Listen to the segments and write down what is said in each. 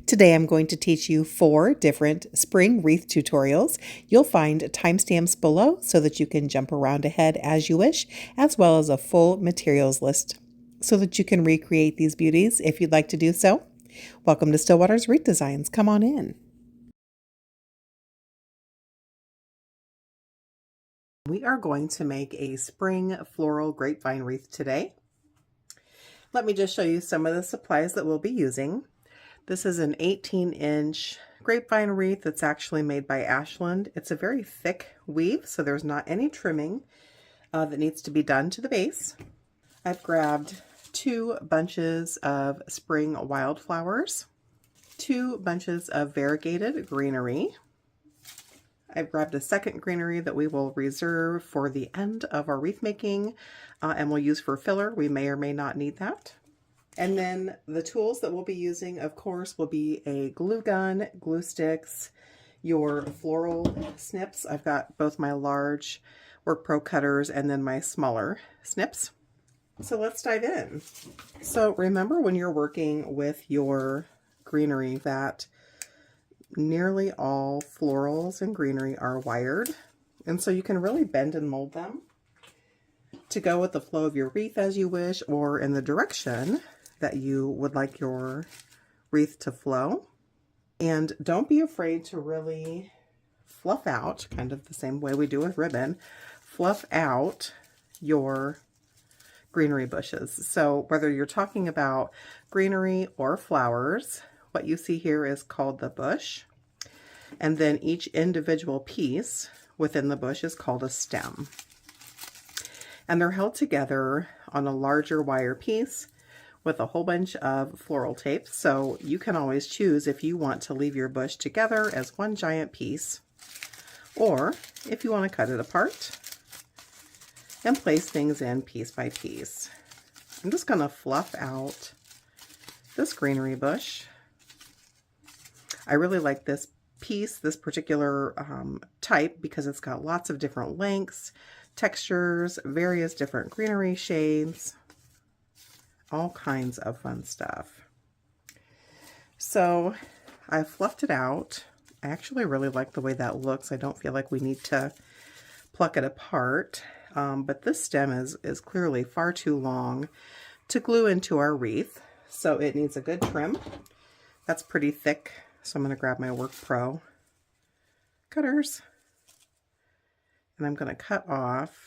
Today I'm going to teach you 4 different spring wreath tutorials. You'll find timestamps below so that you can jump around ahead as you wish, as well as a full materials list so that you can recreate these beauties if you'd like to do so. Welcome to Stillwater's Wreath Designs. Come on in. We are going to make a spring floral grapevine wreath today. Let me just show you some of the supplies that we'll be using. This is an 18-inch grapevine wreath that's actually made by Ashland. It's a very thick weave, so there's not any trimming that needs to be done to the base. I've grabbed 2 bunches of spring wildflowers, 2 bunches of variegated greenery. I've grabbed a second greenery that we will reserve for the end of our wreath making and we'll use for filler. We may or may not need that. And then the tools that we'll be using, of course, will be a glue gun, glue sticks, your floral snips. I've got both my large Work Pro cutters and then my smaller snips. So let's dive in. So remember when you're working with your greenery that nearly all florals and greenery are wired. And so you can really bend and mold them to go with the flow of your wreath as you wish, or in the direction that you would like your wreath to flow. And don't be afraid to really fluff out, kind of the same way we do with ribbon, fluff out your greenery bushes. So whether you're talking about greenery or flowers, what you see here is called the bush. And then each individual piece within the bush is called a stem. And they're held together on a larger wire piece with a whole bunch of floral tape. So you can always choose if you want to leave your bush together as one giant piece, or if you want to cut it apart and place things in piece by piece. I'm just going to fluff out this greenery bush. I really like this piece, this particular type, because it's got lots of different lengths, textures, various different greenery shades, all kinds of fun stuff. So I fluffed it out. I actually really like the way that looks. I don't feel like we need to pluck it apart, but this stem is clearly far too long to glue into our wreath, so it needs a good trim. That's pretty thick, so I'm going to grab my Work Pro cutters, and I'm going to cut off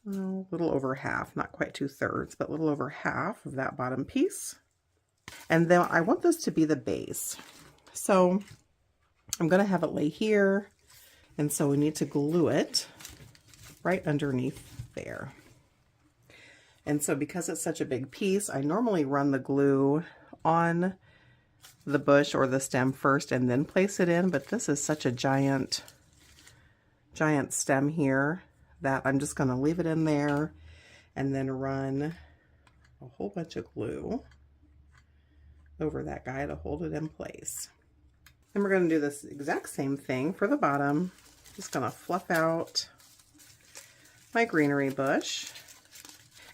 a little over half, not quite 2/3, but a little over half of that bottom piece. And then I want this to be the base. So I'm going to have it lay here, and so we need to glue it right underneath there. And so because it's such a big piece, I normally run the glue on the bush or the stem first and then place it in, but this is such a giant stem here that I'm just going to leave it in there and then run a whole bunch of glue over that guy to hold it in place. And we're going to do this exact same thing for the bottom. Just going to fluff out my greenery bush.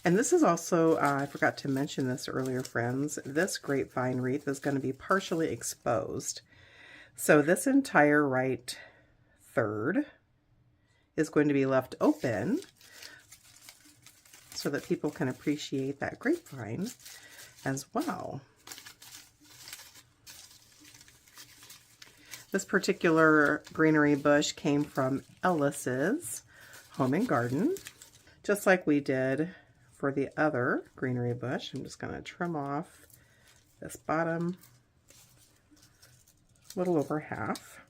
And this is also, I forgot to mention this earlier, friends, this grapevine wreath is going to be partially exposed. So this entire right third is going to be left open so that people can appreciate that grapevine as well. This particular greenery bush came from Ellis's Home and Garden, just like we did for the other greenery bush. I'm just going to trim off this bottom, a little over half.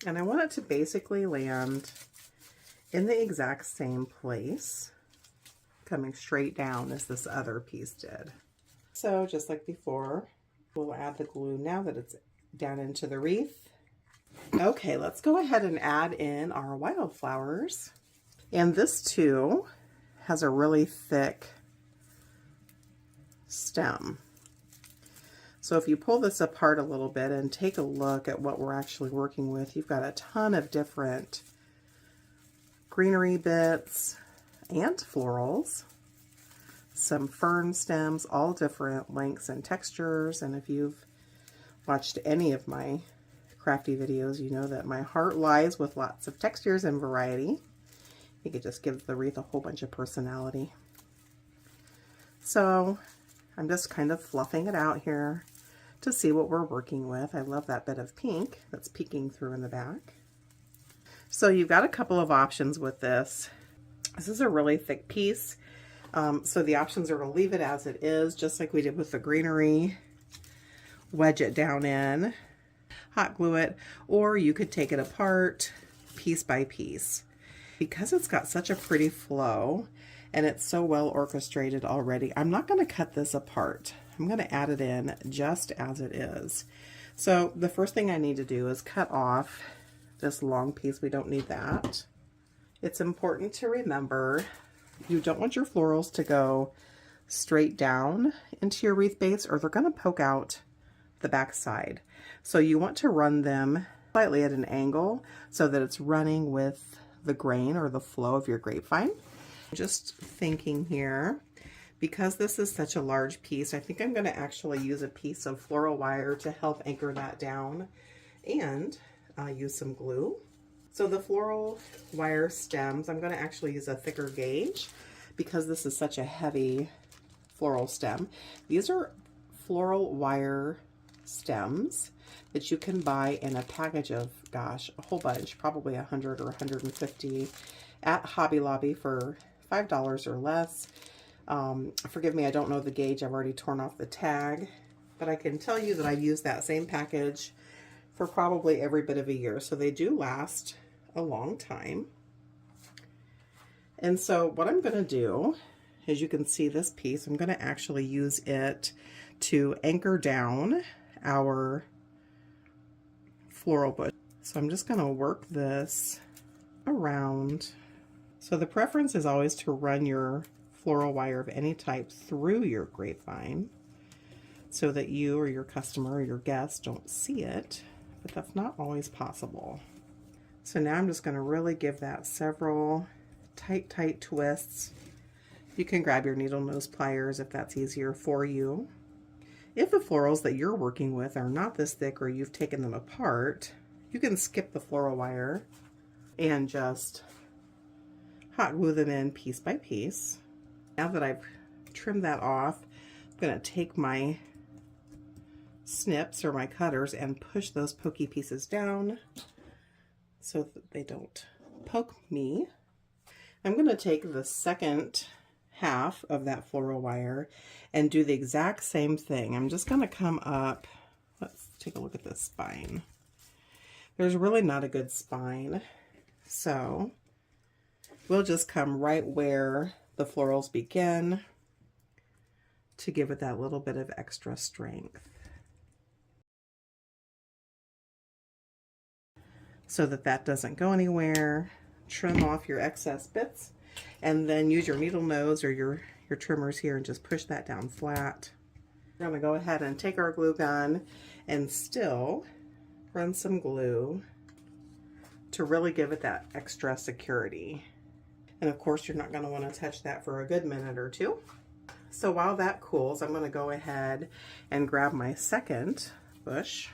And I want it to basically land in the exact same place, coming straight down as this other piece did. So just like before, we'll add the glue now that it's down into the wreath. Okay, let's go ahead and add in our wildflowers. And this too has a really thick stem. So if you pull this apart a little bit and take a look at what we're actually working with, you've got a ton of different greenery bits and florals. some fern stems, all different lengths and textures. And if you've watched any of my crafty videos, you know that my heart lies with lots of textures and variety. You could just give the wreath a whole bunch of personality. So I'm just kind of fluffing it out here to see what we're working with. I love that bit of pink that's peeking through in the back. So you've got a couple of options with this. This is a really thick piece. So the options are to leave it as it is, just like we did with the greenery, wedge it down in, hot glue it, or you could take it apart piece by piece. Because it's got such a pretty flow and it's so well orchestrated already, I'm not going to cut this apart. I'm going to add it in just as it is. So the first thing I need to do is cut off this long piece. We don't need that. It's important to remember you don't want your florals to go straight down into your wreath base, or they're going to poke out the back side. So you want to run them slightly at an angle so that it's running with the grain or the flow of your grapevine. Just thinking here, because this is such a large piece, I think I'm going to actually use a piece of floral wire to help anchor that down, and use some glue. So the floral wire stems, I'm going to actually use a thicker gauge because this is such a heavy floral stem. These are floral wire stems that you can buy in a package of, gosh, a whole bunch, probably 100 or 150 at Hobby Lobby for $5 or less. Forgive me, I don't know the gauge. I've already torn off the tag, but I can tell you that I've used that same package for probably every bit of a year. So they do last a long time. And so what I'm going to do, as you can see this piece, I'm going to actually use it to anchor down our floral bush. So I'm just going to work this around. So the preference is always to run your floral wire of any type through your grapevine so that you or your customer or your guest don't see it, but that's not always possible. So now I'm just going to really give that several tight twists. You can grab your needle nose pliers if that's easier for you. If the florals that you're working with are not this thick or you've taken them apart, you can skip the floral wire and just hot glue them in piece by piece. Now that I've trimmed that off, I'm going to take my snips or my cutters and push those pokey pieces down so that they don't poke me. I'm going to take the second half of that floral wire and do the exact same thing. I'm just going to come up. Let's take a look at this spine. There's really not a good spine, so we'll just come right where the florals begin to give it that little bit of extra strength, so that doesn't go anywhere. Trim off your excess bits and then use your needle nose or your trimmers here and just push that down flat. We're going to go ahead and take our glue gun and still run some glue to really give it that extra security. And of course, you're not going to want to touch that for a good minute or two. So while that cools, I'm going to go ahead and grab my second bush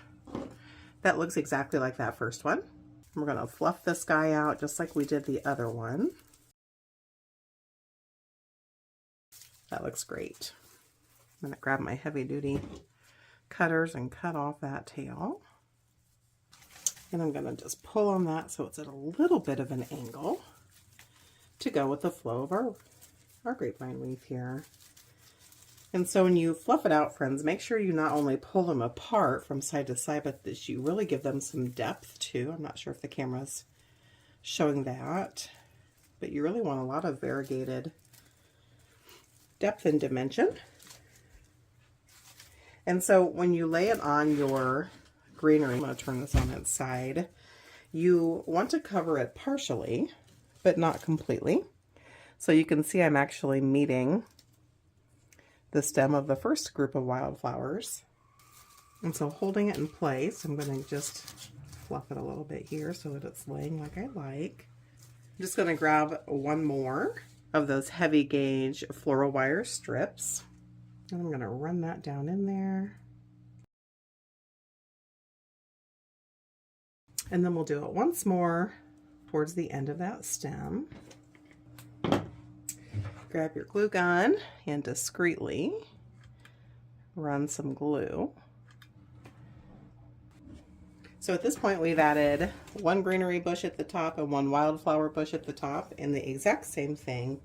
that looks exactly like that first one. We're going to fluff this guy out just like we did the other one. That looks great. I'm going to grab my heavy duty cutters and cut off that tail. And I'm going to just pull on that so it's at a little bit of an angle to go with the flow of our grapevine wreath here. And so when you fluff it out, friends, make sure you not only pull them apart from side to side, but that you really give them some depth too. I'm not sure if the camera's showing that, but you really want a lot of variegated depth and dimension. And so when you lay it on your greenery, I'm going to turn this on its side, you want to cover it partially, but not completely. So you can see I'm actually meeting the stem of the first group of wildflowers. And so holding it in place, I'm going to just fluff it a little bit here so that it's laying like I like. I'm just going to grab one more of those heavy gauge floral wire strips. And I'm going to run that down in there. And then we'll do it once more towards the end of that stem. Grab your glue gun and discreetly run some glue. So at this point we've added one greenery bush at the top and one wildflower bush at the top, and the exact same thing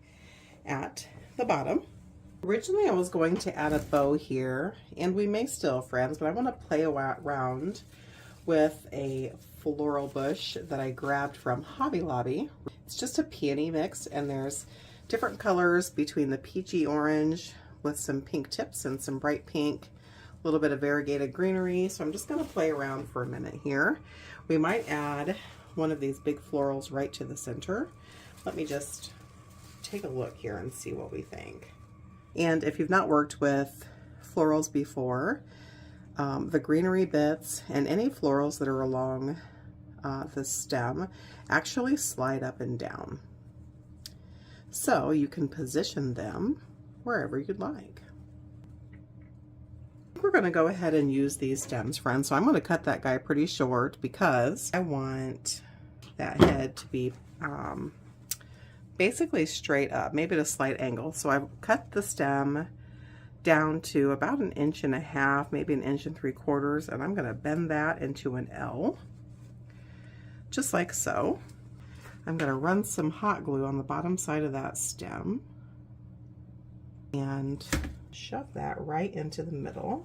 at the bottom. Originally I was going to add a bow here, and we may still, friends, but I want to play around with a floral bush that I grabbed from Hobby Lobby. It's just a peony mix, and there's different colors between the peachy orange with some pink tips and some bright pink, a little bit of variegated greenery. So I'm just going to play around for a minute here. We might add one of these big florals right to the center. Let me just take a look here and see what we think. And if you've not worked with florals before, the greenery bits and any florals that are along the stem actually slide up and down. So you can position them wherever you'd like. We're going to go ahead and use these stems, friends. So I'm going to cut that guy pretty short because I want that head to be basically straight up, maybe at a slight angle. So I've cut the stem down to about 1.5 inches, maybe 1 3/4 inches, and I'm going to bend that into an L, just like so. I'm going to run some hot glue on the bottom side of that stem and shove that right into the middle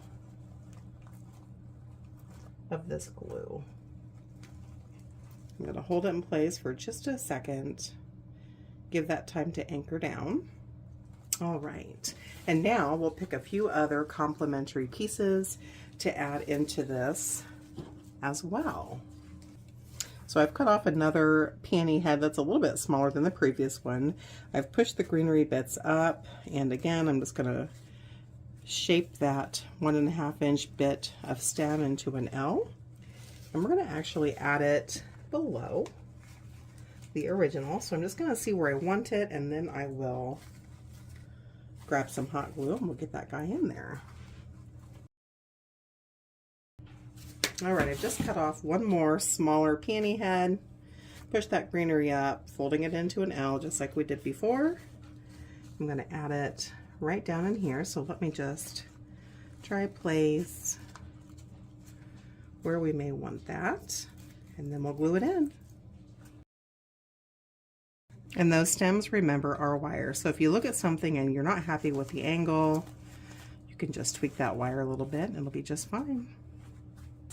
of this glue. I'm going to hold it in place for just a second, give that time to anchor down. All right, and now we'll pick a few other complementary pieces to add into this as well. So I've cut off another peony head that's a little bit smaller than the previous one. I've pushed the greenery bits up, and again, I'm just gonna shape that 1.5 inch bit of stem into an L. And we're gonna actually add it below the original. So I'm just gonna see where I want it, and then I will grab some hot glue and we'll get that guy in there. All right, I've just cut off one more smaller peony head, push that greenery up, folding it into an L just like we did before. I'm going to add it right down in here, so let me just try place where we may want that, and then we'll glue it in. And those stems, remember, are wire, so if you look at something and you're not happy with the angle, you can just tweak that wire a little bit and it'll be just fine.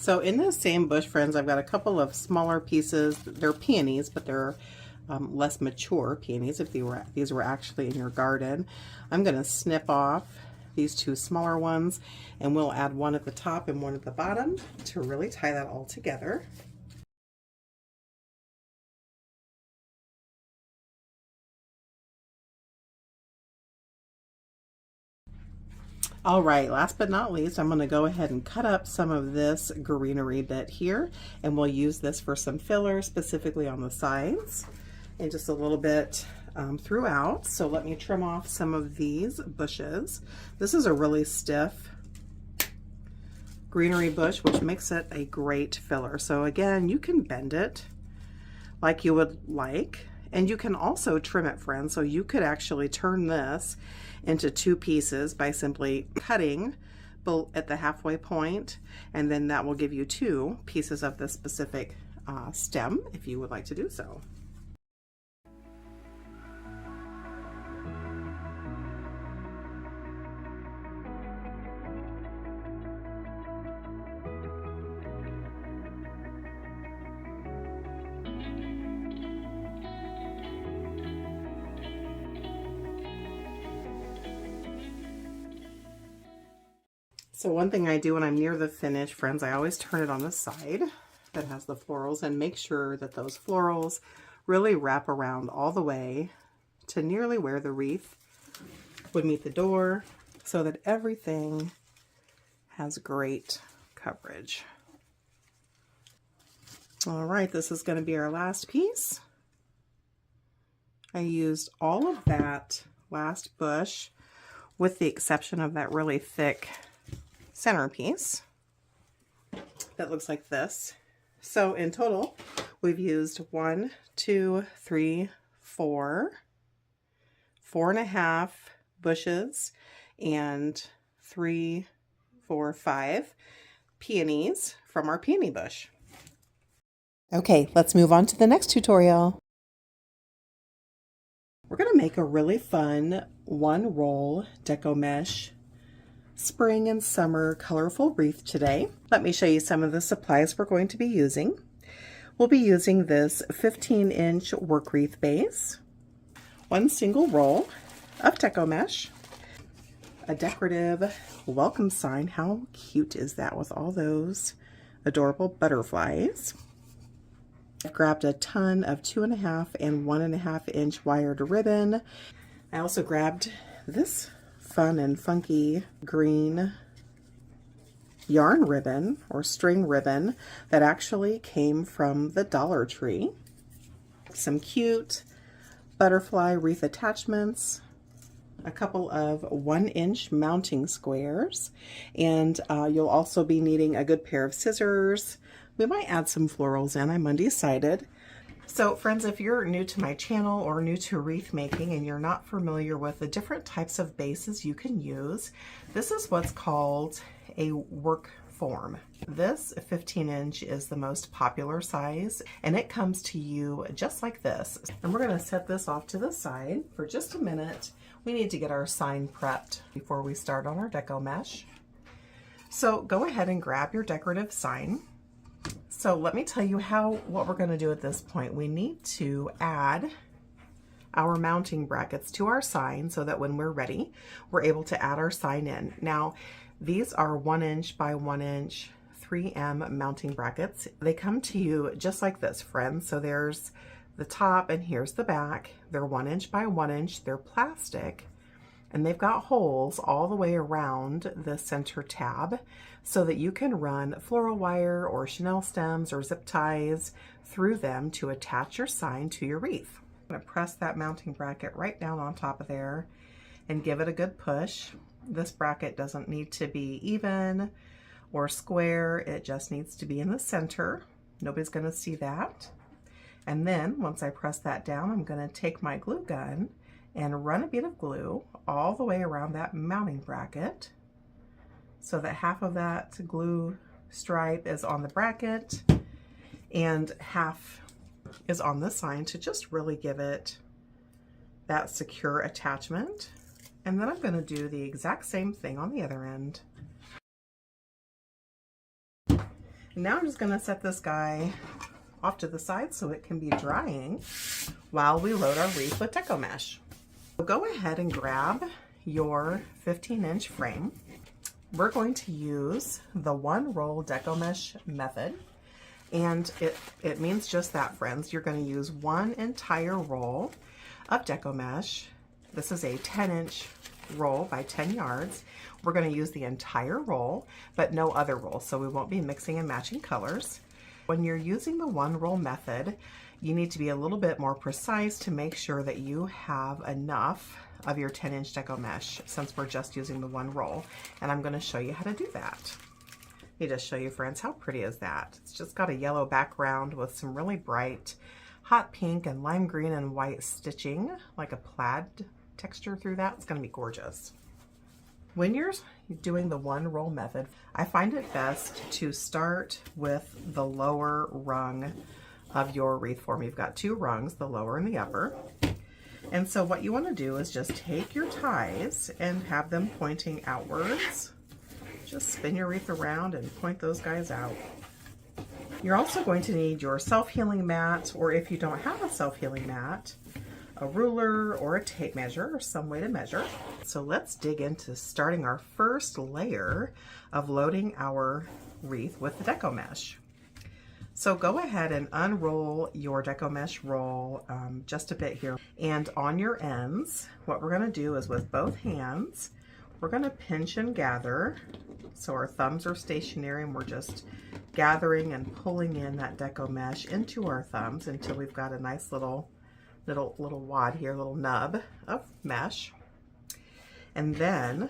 So in this same bush, friends, I've got a couple of smaller pieces. They're peonies, but they're less mature peonies if these were actually in your garden. I'm going to snip off these two smaller ones, and we'll add one at the top and one at the bottom to really tie that all together. All right, last but not least, I'm going to go ahead and cut up some of this greenery bit here, and we'll use this for some filler, specifically on the sides and just a little bit throughout. So let me trim off some of these bushes. This is a really stiff greenery bush, which makes it a great filler. So again, you can bend it like you would like, and you can also trim it, friends. So you could actually turn this into two pieces by simply cutting at the halfway point, and then that will give you two pieces of the specific stem if you would like to do so. So one thing I do when I'm near the finish, friends, I always turn it on the side that has the florals and make sure that those florals really wrap around all the way to nearly where the wreath would meet the door, so that everything has great coverage. All right, this is going to be our last piece. I used all of that last bush with the exception of that really thick centerpiece that looks like this. So in total, we've used 1, 2, 3, 4, 4.5 bushes and 3, 4, 5 peonies from our peony bush. Okay, let's move on to the next tutorial. We're going to make a really fun 1-roll Deco Mesh spring and summer colorful wreath today. Let me show you some of the supplies we're going to be using. We'll be using this 15-inch work wreath base, 1 single roll of Deco Mesh, a decorative welcome sign. How cute is that with all those adorable butterflies? I've grabbed a ton of 2.5 and 1.5 inch wired ribbon. I also grabbed this fun and funky green yarn ribbon or string ribbon that actually came from the Dollar Tree. Some cute butterfly wreath attachments, a couple of 1-inch mounting squares, and you'll also be needing a good pair of scissors. We might add some florals in, I'm undecided. So friends, if you're new to my channel or new to wreath making and you're not familiar with the different types of bases you can use, this is what's called a work form. This 15-inch is the most popular size, and it comes to you just like this. And we're going to set this off to the side for just a minute. We need to get our sign prepped before we start on our Deco Mesh. So go ahead and grab your decorative sign. So let me tell you what we're going to do at this point. We need to add our mounting brackets to our sign so that when we're ready, we're able to add our sign in. Now, these are 1-inch by 1-inch 3M mounting brackets. They come to you just like this, friends. So there's the top and here's the back. They're 1-inch by 1-inch. They're plastic, and they've got holes all the way around the center tab so that you can run floral wire or chenille stems or zip ties through them to attach your sign to your wreath. I'm going to press that mounting bracket right down on top of there and give it a good push. This bracket doesn't need to be even or square, it just needs to be in the center. Nobody's going to see that. And then once I press that down, I'm going to take my glue gun and run a bit of glue all the way around that mounting bracket so that half of that glue stripe is on the bracket and half is on the sign to just really give it that secure attachment. And then I'm going to do the exact same thing on the other end. And now I'm just going to set this guy off to the side so it can be drying while we load our wreath with Deco Mesh. Go ahead and grab your 15-inch frame. We're going to use the 1-roll Deco Mesh method, and it means just that, friends. You're going to use 1 entire roll of Deco Mesh. This is a 10-inch roll by 10 yards. We're going to use the entire roll, but no other roll, so we won't be mixing and matching colors. When you're using the 1-roll method, you need to be a little bit more precise to make sure that you have enough of your 10-inch Deco Mesh, since we're just using the 1 roll, and I'm going to show you how to do that. Let me just show you, friends, how pretty is that? It's just got a yellow background with some really bright hot pink and lime green and white stitching, like a plaid texture through that. It's going to be gorgeous. When you're doing the 1-roll method, I find it best to start with the lower rung of your wreath form. You've got 2 rungs, the lower and the upper. And so what you want to do is just take your ties and have them pointing outwards. Just spin your wreath around and point those guys out. You're also going to need your self-healing mat, or if you don't have a self-healing mat, a ruler or a tape measure or some way to measure. So let's dig into starting our first layer of loading our wreath with the Deco Mesh. So go ahead and unroll your Deco Mesh roll just a bit here. And on your ends, what we're going to do is with both hands, we're going to pinch and gather. So our thumbs are stationary and we're just gathering and pulling in that Deco Mesh into our thumbs until we've got a nice little little wad here, little nub of mesh. And then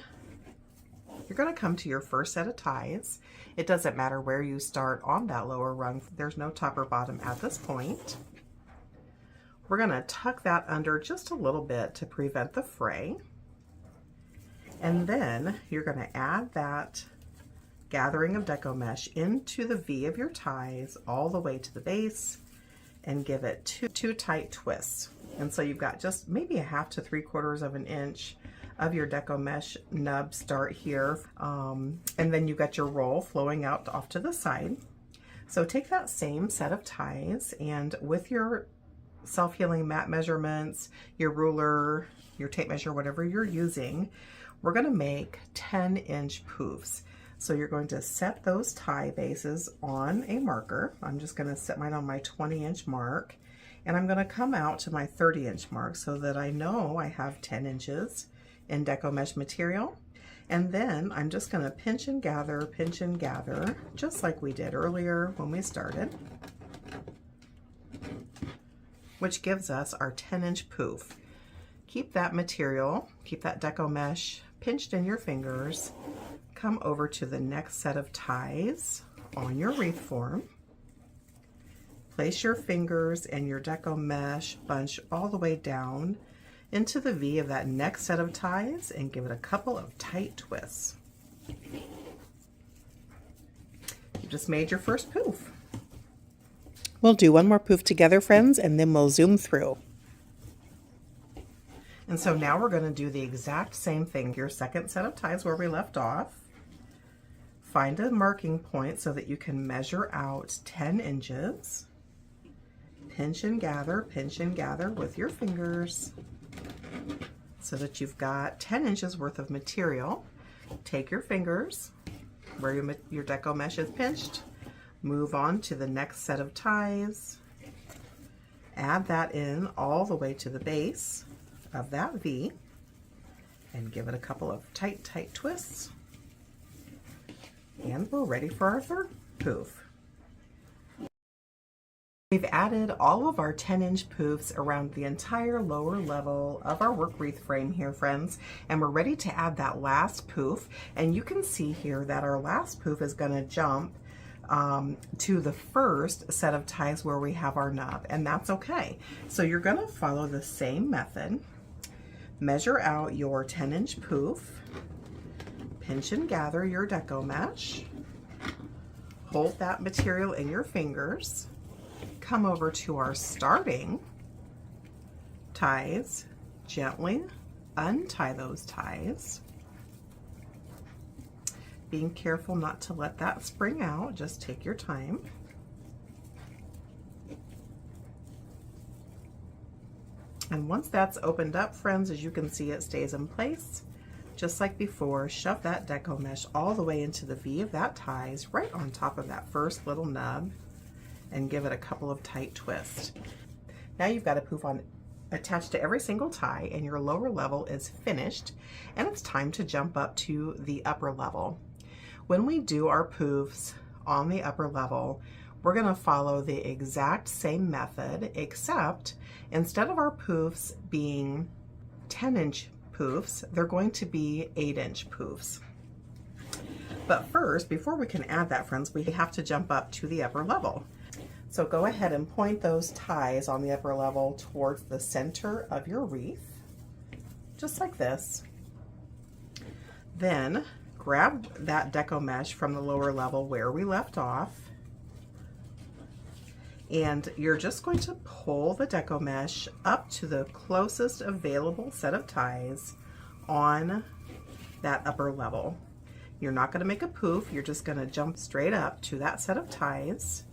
you're going to come to your first set of ties. It doesn't matter where you start on that lower rung. There's no top or bottom at this point. We're going to tuck that under just a little bit to prevent the fray. And then you're going to add that gathering of deco mesh into the V of your ties all the way to the base and give it two tight twists. And so you've got just maybe a 1/2 to 3/4 of an inch of your deco mesh nub start here. And then you've got your roll flowing out off to the side. So take that same set of ties and with your self-healing mat measurements, your ruler, your tape measure, whatever you're using, we're going to make 10-inch poofs. So you're going to set those tie bases on a marker. I'm just going to set mine on my 20-inch mark, and I'm going to come out to my 30-inch mark so that I know I have 10 inches in deco mesh material. And then I'm just going to pinch and gather, just like we did earlier when we started, which gives us our 10-inch poof. Keep that material, keep that deco mesh pinched in your fingers. Come over to the next set of ties on your wreath form. Place your fingers and your deco mesh bunch all the way down into the V of that next set of ties and give it a couple of tight twists. You just made your first poof. We'll do one more poof together, friends, and then we'll zoom through. And so now we're going to do the exact same thing. Your second set of ties where we left off. Find a marking point so that you can measure out 10 inches. Pinch and gather with your fingers so that you've got 10 inches worth of material. Take your fingers where your deco mesh is pinched. Move on to the next set of ties. Add that in all the way to the base of that V and give it a couple of tight twists. And we're ready for our third poof. We've added all of our 10-inch poofs around the entire lower level of our work wreath frame here, friends, and we're ready to add that last poof. And you can see here that our last poof is going to jump to the first set of ties where we have our nub, and that's okay. So you're going to follow the same method. Measure out your 10-inch poof. Pinch and gather your deco mesh. Hold that material in your fingers. Come over to our starting ties. Gently untie those ties. Being careful not to let that spring out. Just take your time. And once that's opened up, friends, as you can see, it stays in place. Just like before, shove that deco mesh all the way into the V of that ties, right on top of that first little nub, and give it a couple of tight twists. Now you've got a poof on attached to every single tie, and your lower level is finished, and it's time to jump up to the upper level. When we do our poofs on the upper level, we're going to follow the exact same method, except instead of our poofs being 10-inch poofs, they're going to be 8-inch poofs. But first, before we can add that, friends, we have to jump up to the upper level. So go ahead and point those ties on the upper level towards the center of your wreath, just like this. Then grab that deco mesh from the lower level where we left off, and you're just going to pull the deco mesh up to the closest available set of ties on that upper level. You're not going to make a poof, you're just going to jump straight up to that set of ties,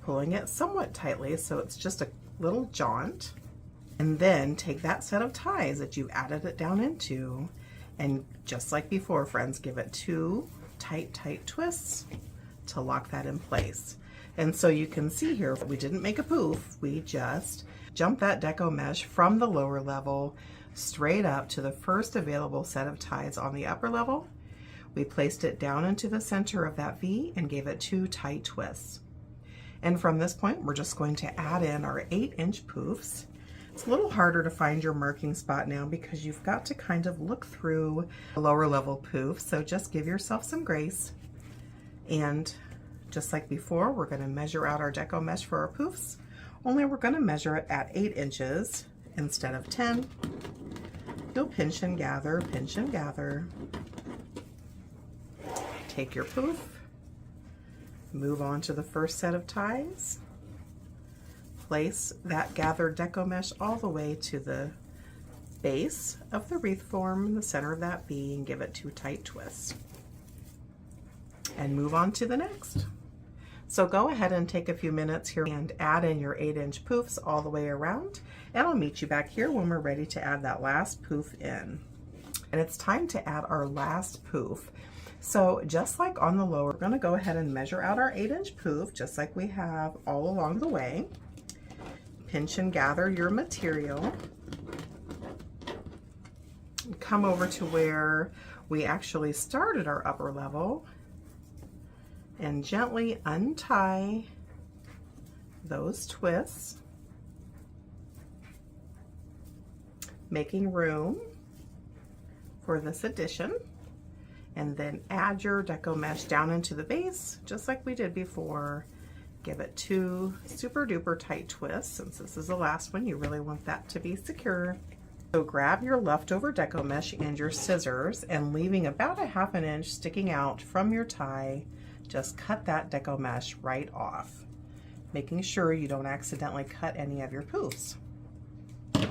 pulling it somewhat tightly so it's just a little jaunt. And then take that set of ties that you've added it down into, and just like before, friends, give it 2 tight twists to lock that in place. And so you can see here, we didn't make a poof, we just jumped that deco mesh from the lower level straight up to the first available set of ties on the upper level. We placed it down into the center of that V and gave it 2 tight twists. And from this point, we're just going to add in our 8-inch poofs. It's a little harder to find your marking spot now because you've got to kind of look through the lower level poof, so just give yourself some grace. And just like before, we're going to measure out our deco mesh for our poofs, only we're going to measure it at 8 inches instead of 10. You'll pinch and gather, pinch and gather. Take your poof, move on to the first set of ties. Place that gathered deco mesh all the way to the base of the wreath form in the center of that bee and give it 2 tight twists. And move on to the next. So go ahead and take a few minutes here and add in your 8-inch poofs all the way around, and I'll meet you back here when we're ready to add that last poof in. And it's time to add our last poof. So just like on the lower, we're going to go ahead and measure out our 8-inch poof just like we have all along the way. Pinch and gather your material. Come over to where we actually started our upper level and gently untie those twists, making room for this addition, and then add your deco mesh down into the base just like we did before. Give it 2 super duper tight twists. Since this is the last one, you really want that to be secure. So grab your leftover deco mesh and your scissors, and leaving about a 1/2 inch sticking out from your tie, just cut that deco mesh right off, making sure you don't accidentally cut any of your poofs.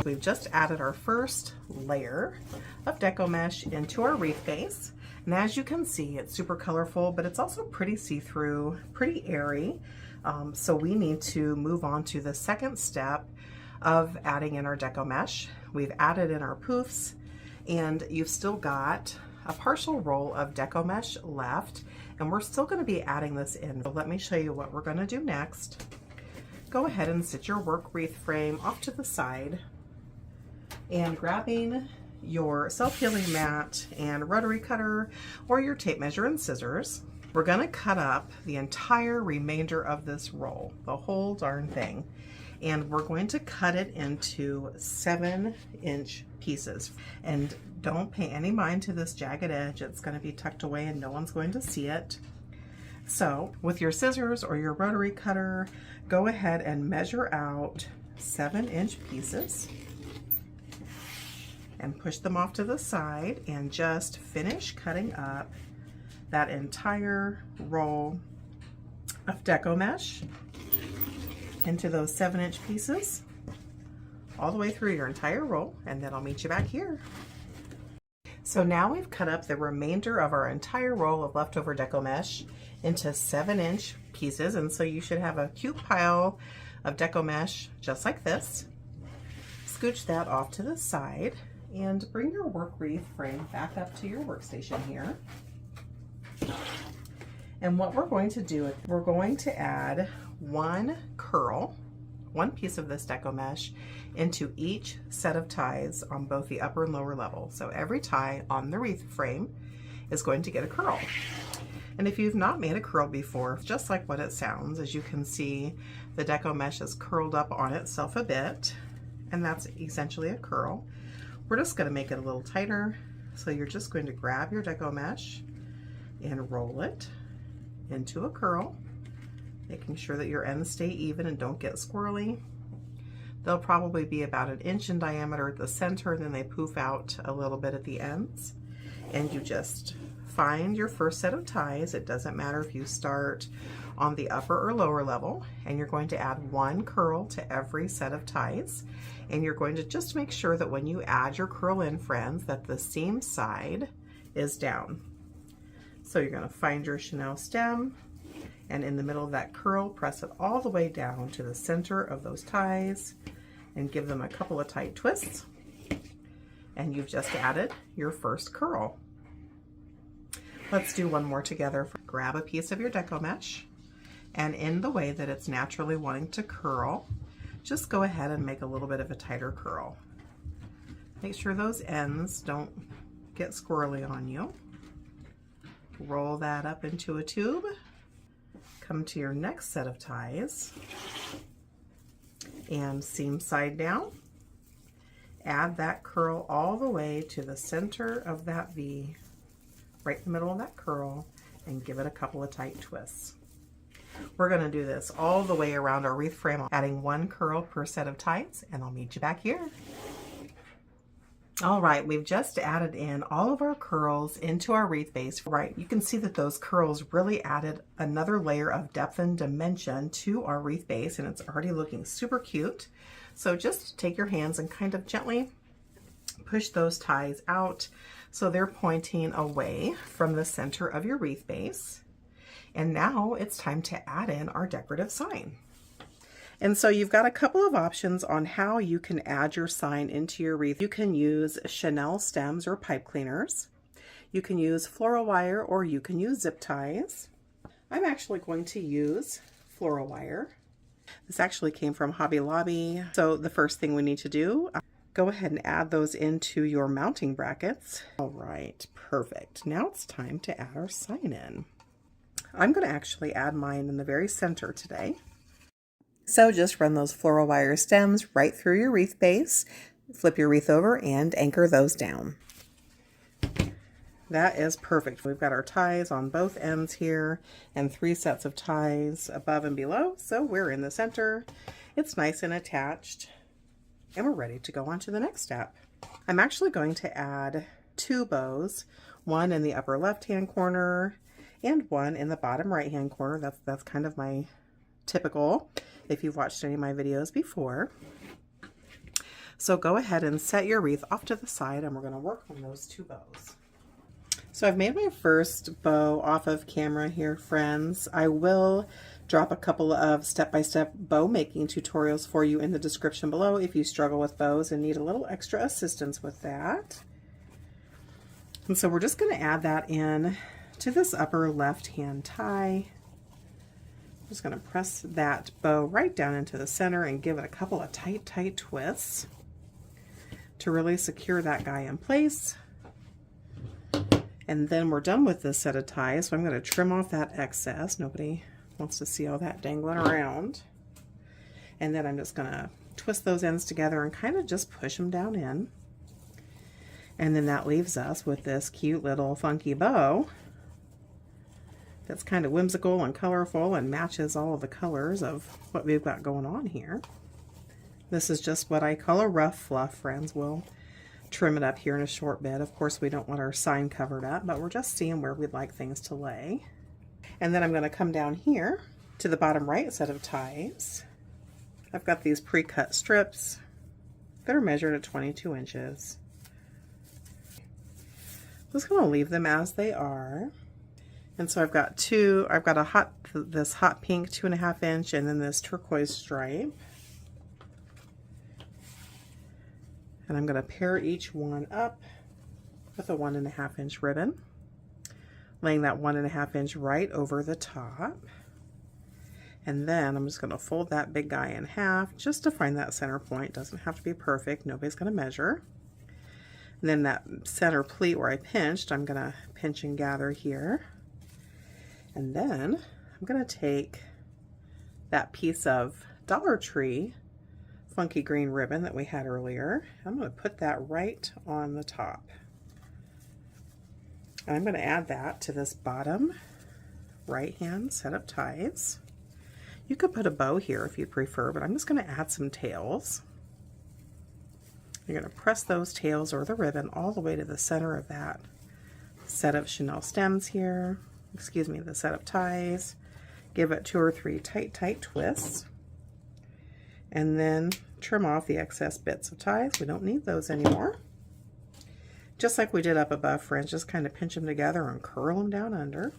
We've just added our first layer of deco mesh into our wreath base. And as you can see, it's super colorful, but it's also pretty see-through, pretty airy. So we need to move on to the second step of adding in our deco mesh. We've added in our poofs, and you've still got a partial roll of deco mesh left, and we're still going to be adding this in. So let me show you what we're going to do next. Go ahead and sit your work wreath frame off to the side, and grabbing your self-healing mat and rotary cutter or your tape measure and scissors, we're going to cut up the entire remainder of this roll, the whole darn thing, and we're going to cut it into 7-inch pieces. And don't pay any mind to this jagged edge. It's going to be tucked away and no one's going to see it. So with your scissors or your rotary cutter, go ahead and measure out 7-inch pieces and push them off to the side, and just finish cutting up that entire roll of deco mesh into those 7-inch pieces all the way through your entire roll, and then I'll meet you back here. So now we've cut up the remainder of our entire roll of leftover deco mesh into 7-inch pieces, and so you should have a cute pile of deco mesh just like this. Scooch that off to the side and bring your work wreath frame back up to your workstation here. And what we're going to do is we're going to add 1 curl, 1 piece of this deco mesh, into each set of ties on both the upper and lower level. So every tie on the wreath frame is going to get a curl. And if you've not made a curl before, just like what it sounds, as you can see, the deco mesh is curled up on itself a bit, and that's essentially a curl. We're just going to make it a little tighter. So you're just going to grab your deco mesh and roll it into a curl, making sure that your ends stay even and don't get squirrely. They'll probably be about 1 inch in diameter at the center, and then they poof out a little bit at the ends. And you just find your first set of ties. It doesn't matter if you start on the upper or lower level, and you're going to add 1 curl to every set of ties. And you're going to just make sure that when you add your curl in, friends, that the seam side is down. So you're going to find your chenille stem, and in the middle of that curl, press it all the way down to the center of those ties and give them a couple of tight twists. And you've just added your first curl. Let's do one more together. Grab a piece of your deco mesh, and in the way that it's naturally wanting to curl, just go ahead and make a little bit of a tighter curl. Make sure those ends don't get squirrely on you. Roll that up into a tube. Come to your next set of ties and seam side down. add that curl all the way to the center of that V, right in the middle of that curl, and give it a couple of tight twists. We're going to do this all the way around our wreath frame, adding 1 curl per set of ties, and I'll meet you back here. All right, we've just added in all of our curls into our wreath base. Right, you can see that those curls really added another layer of depth and dimension to our wreath base, and it's already looking super cute. So just take your hands and kind of gently push those ties out so they're pointing away from the center of your wreath base. And now it's time to add in our decorative sign. And so you've got a couple of options on how you can add your sign into your wreath. You can use Chanel stems or pipe cleaners. You can use floral wire, or you can use zip ties. I'm actually going to use floral wire. This actually came from Hobby Lobby. So the first thing we need to do, go ahead and add those into your mounting brackets. All right, perfect. Now it's time to add our sign in. I'm going to actually add mine in the very center today. So just run those floral wire stems right through your wreath base, flip your wreath over, and anchor those down. That is perfect. We've got our ties on both ends here and 3 sets of ties above and below. So we're in the center. It's nice and attached, and we're ready to go on to the next step. I'm actually going to add 2 bows, one in the upper left-hand corner and one in the bottom right-hand corner. That's kind of my typical, if you've watched any of my videos before. So go ahead and set your wreath off to the side, and we're going to work on those 2 bows. So I've made my first bow off of camera here, friends. I will drop a couple of step-by-step bow making tutorials for you in the description below if you struggle with bows and need a little extra assistance with that. And so we're just going to add that in to this upper left-hand tie. I'm just going to press that bow right down into the center and give it a couple of tight twists to really secure that guy in place. And then we're done with this set of ties, so I'm going to trim off that excess. Nobody wants to see all that dangling around. And then I'm just going to twist those ends together and kind of just push them down in. And then that leaves us with this cute little funky bow that's kind of whimsical and colorful and matches all of the colors of what we've got going on here. This is just what I call a rough fluff, friends. We'll trim it up here in a short bit. Of course, we don't want our sign covered up, but we're just seeing where we'd like things to lay. And then I'm going to come down here to the bottom right set of ties. I've got these pre-cut strips that are measured at 22 inches. I'm just going to leave them as they are. And so I've got this hot pink 2.5 inch and then this turquoise stripe. And I'm going to pair each one up with a 1.5 inch ribbon, laying that 1.5 inch right over the top. And then I'm just going to fold that big guy in half just to find that center point. Doesn't have to be perfect. Nobody's going to measure. And then that center pleat where I pinched, I'm going to pinch and gather here. And then I'm going to take that piece of Dollar Tree funky green ribbon that we had earlier. I'm going to put that right on the top. And I'm going to add that to this bottom right hand set of ties. You could put a bow here if you prefer, but I'm just going to add some tails. You're going to press those tails or the ribbon all the way to the center of that set of Chanel stems here. Excuse me, the set of ties. Give it 2 or 3 tight twists. And then trim off the excess bits of ties. We don't need those anymore. Just like we did up above, friends, just kind of pinch them together and curl them down under.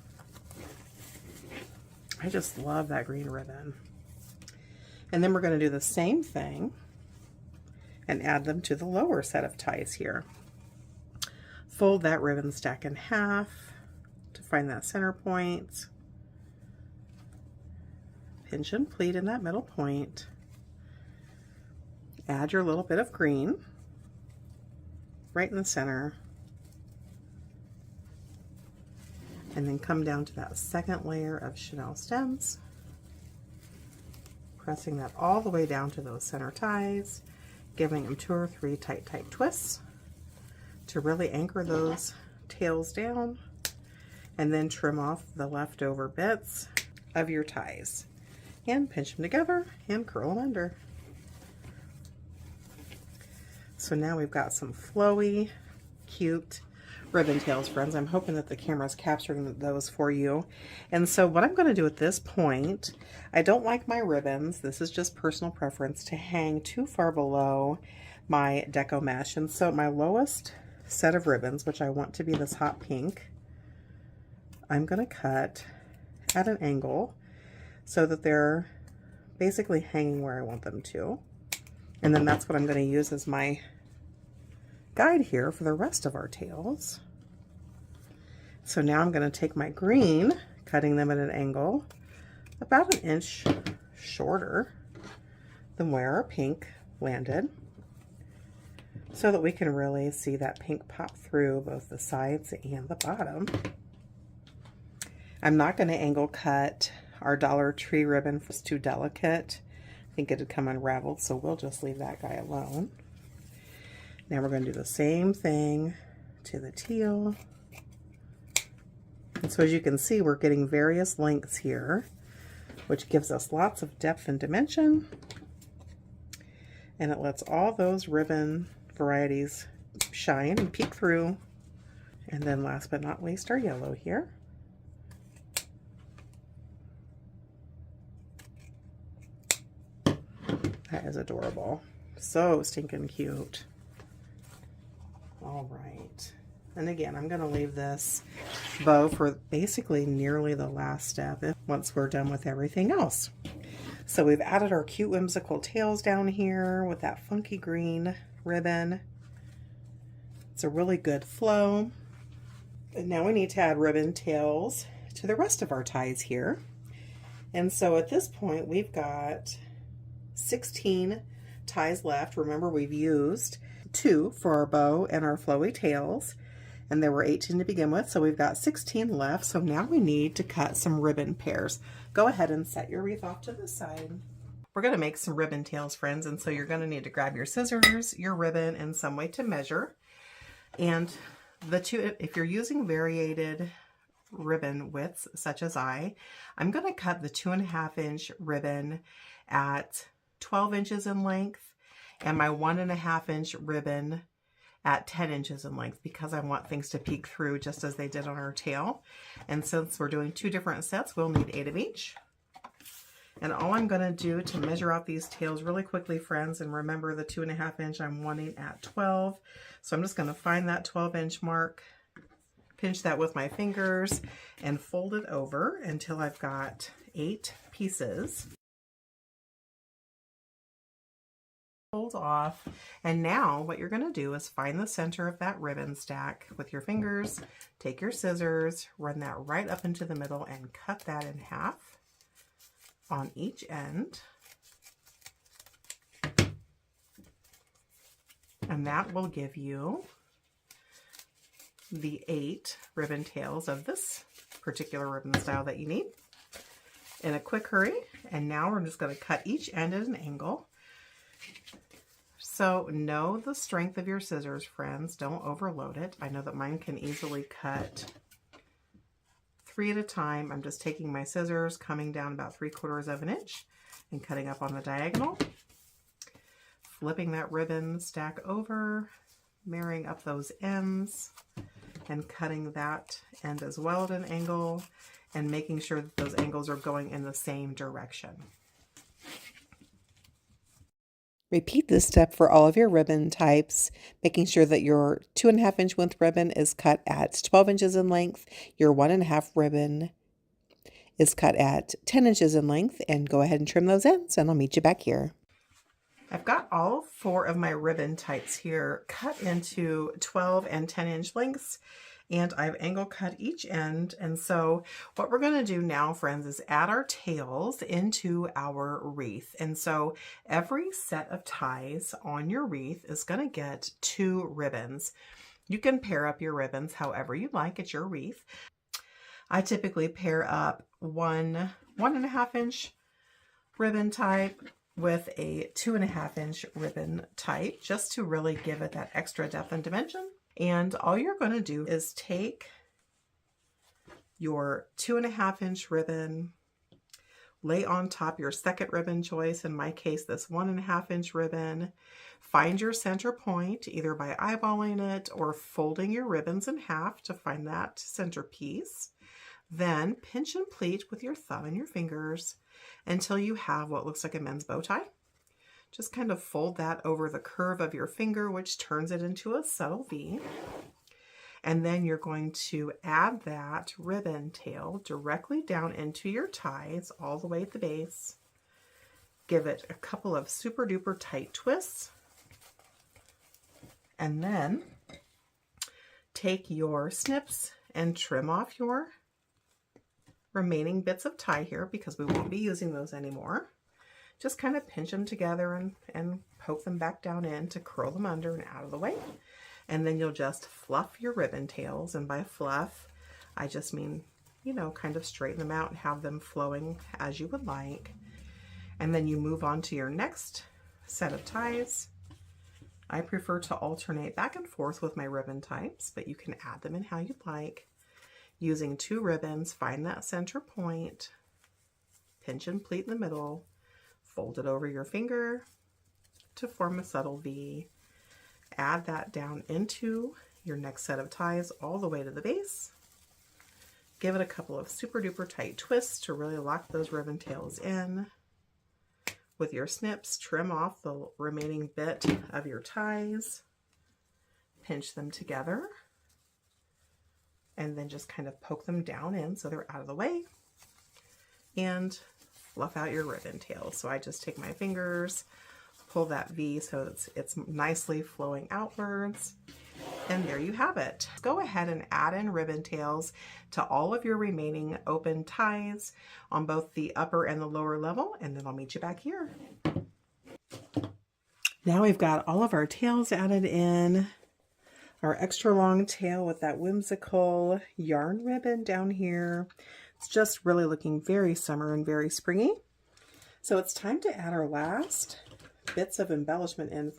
I just love that green ribbon. And then we're going to do the same thing and add them to the lower set of ties here. Fold that ribbon stack in half to find that center point. Pinch and pleat in that middle point. Add your little bit of green right in the center. And then come down to that second layer of Chanel stems, pressing that all the way down to those center ties, giving them 2 or 3 tight twists to really anchor those tails down, and then trim off the leftover bits of your ties and pinch them together and curl them under. So now we've got some flowy, cute ribbon tails, friends. I'm hoping that the camera's capturing those for you. And so what I'm going to do at this point, I don't like my ribbons, this is just personal preference, to hang too far below my Deco mesh. And so my lowest set of ribbons, which I want to be this hot pink, I'm going to cut at an angle so that they're basically hanging where I want them to. And then that's what I'm going to use as my guide here for the rest of our tails. So now I'm going to take my green, cutting them at an angle about 1 inch shorter than where our pink landed, so that we can really see that pink pop through both the sides and the bottom. I'm not going to angle cut our Dollar Tree ribbon, it's too delicate. I think it'd come unraveled, so we'll just leave that guy alone. Now we're going to do the same thing to the teal. And so as you can see, we're getting various lengths here, which gives us lots of depth and dimension. And it lets all those ribbon varieties shine and peek through. And then last but not least, our yellow here. That is adorable. So stinking cute. All right. And again, I'm going to leave this bow for basically nearly the last step once we're done with everything else. So we've added our cute whimsical tails down here with that funky green ribbon. It's a really good flow. And now we need to add ribbon tails to the rest of our ties here. And so at this point, we've got 16 ties left. Remember, we've used 2 for our bow and our flowy tails, and there were 18 to begin with, so we've got 16 left. So now we need to cut some ribbon pairs. Go ahead and set your wreath off to the side. We're going to make some ribbon tails, friends, and so you're going to need to grab your scissors, your ribbon, and some way to measure. And if you're using variated ribbon widths, such as I'm going to cut the 2.5 inch ribbon at 12 inches in length, and my 1.5 inch ribbon at 10 inches in length, because I want things to peek through just as they did on our tail. And since we're doing 2 different sets, we'll need 8 of each. And all I'm going to do to measure out these tails really quickly, friends, and remember the 2.5 inch I'm wanting at 12. So I'm just going to find that 12 inch mark, pinch that with my fingers, and fold it over until I've got 8 pieces. Fold off, and now what you're going to do is find the center of that ribbon stack with your fingers, take your scissors, run that right up into the middle, and cut that in half on each end. And that will give you the 8 ribbon tails of this particular ribbon style that you need in a quick hurry. And now we're just going to cut each end at an angle. So know the strength of your scissors, friends. Don't overload it. I know that mine can easily cut 3 at a time. I'm just taking my scissors, coming down about 3/4 of an inch and cutting up on the diagonal, flipping that ribbon stack over, marrying up those ends, and cutting that end as well at an angle, and making sure that those angles are going in the same direction. Repeat this step for all of your ribbon types, making sure that your 2.5 inch width ribbon is cut at 12 inches in length, your 1.5 ribbon is cut at 10 inches in length, and go ahead and trim those ends, and I'll meet you back here. I've got all 4 of my ribbon types here cut into 12 and 10 inch lengths, and I've angle cut each end. And so what we're going to do now, friends, is add our tails into our wreath. And so every set of ties on your wreath is going to get 2 ribbons. You can pair up your ribbons however you like. It's your wreath. I typically pair up 1.5 inch ribbon type with a 2.5-inch ribbon type, just to really give it that extra depth and dimension. And all you're going to do is take your 2.5-inch ribbon, lay on top your second ribbon choice, in my case this 1.5-inch ribbon, find your center point either by eyeballing it or folding your ribbons in half to find that center piece. Then pinch and pleat with your thumb and your fingers until you have what looks like a men's bow tie. Just kind of fold that over the curve of your finger, which turns it into a subtle V. And then you're going to add that ribbon tail directly down into your ties all the way at the base. Give it a couple of super duper tight twists. And then take your snips and trim off your remaining bits of tie here, because we won't be using those anymore. Just kind of pinch them together and poke them back down in to curl them under and out of the way. And then you'll just fluff your ribbon tails. And by fluff, I just mean, you know, kind of straighten them out and have them flowing as you would like. And then you move on to your next set of ties. I prefer to alternate back and forth with my ribbon types, but you can add them in how you'd like. Using 2 ribbons, find that center point, pinch and pleat in the middle, fold it over your finger to form a subtle V. Add that down into your next set of ties all the way to the base. Give it a couple of super duper tight twists to really lock those ribbon tails in. With your snips, trim off the remaining bit of your ties, pinch them together, and then just kind of poke them down in so they're out of the way, and fluff out your ribbon tails. So I just take my fingers, pull that V so it's nicely flowing outwards, and there you have it. Go ahead and add in ribbon tails to all of your remaining open ties on both the upper and the lower level, and then I'll meet you back here. Now we've got all of our tails added in. Our extra long tail with that whimsical yarn ribbon down here. It's just really looking very summer and very springy. So it's time to add our last bits of embellishment in.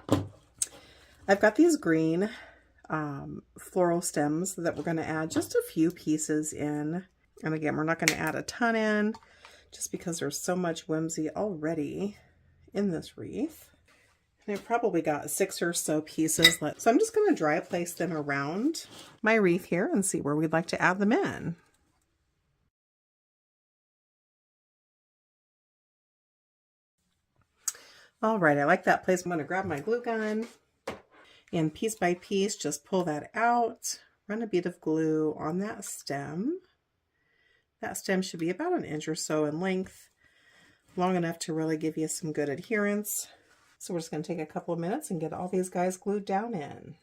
I've got these green floral stems that we're going to add just a few pieces in. And again, we're not going to add a ton in just because there's so much whimsy already in this wreath. And I've probably got 6 or so pieces left. So I'm just going to dry place them around my wreath here and see where we'd like to add them in. All right, I like that place. I'm going to grab my glue gun and piece by piece, just pull that out, run a bead of glue on that stem. That stem should be about 1 inch or so in length, long enough to really give you some good adherence. So we're just going to take a couple of minutes and get all these guys glued down in.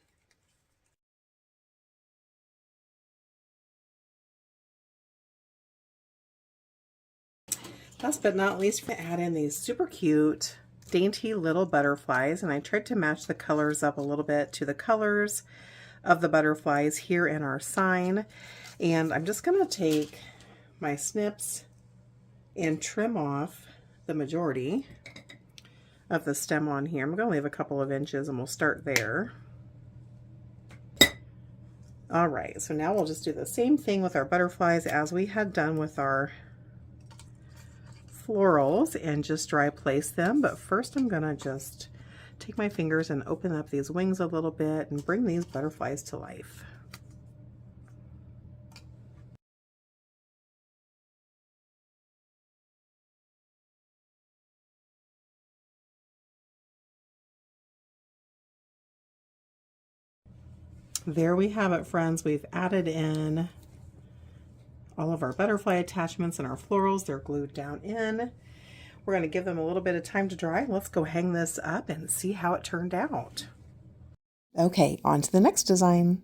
Last but not least, we're going to add in these super cute, dainty little butterflies. And I tried to match the colors up a little bit to the colors of the butterflies here in our sign. And I'm just going to take my snips and trim off the majority of the stem on here. I'm going to leave a couple of inches and we'll start there. All right, so now we'll just do the same thing with our butterflies as we had done with our florals and just dry place them. But first I'm going to just take my fingers and open up these wings a little bit and bring these butterflies to life. There we have it, friends. We've added in all of our butterfly attachments and our florals. They're glued down in. We're going to give them a little bit of time to dry. Let's go hang this up and see how it turned out. Okay, on to the next design.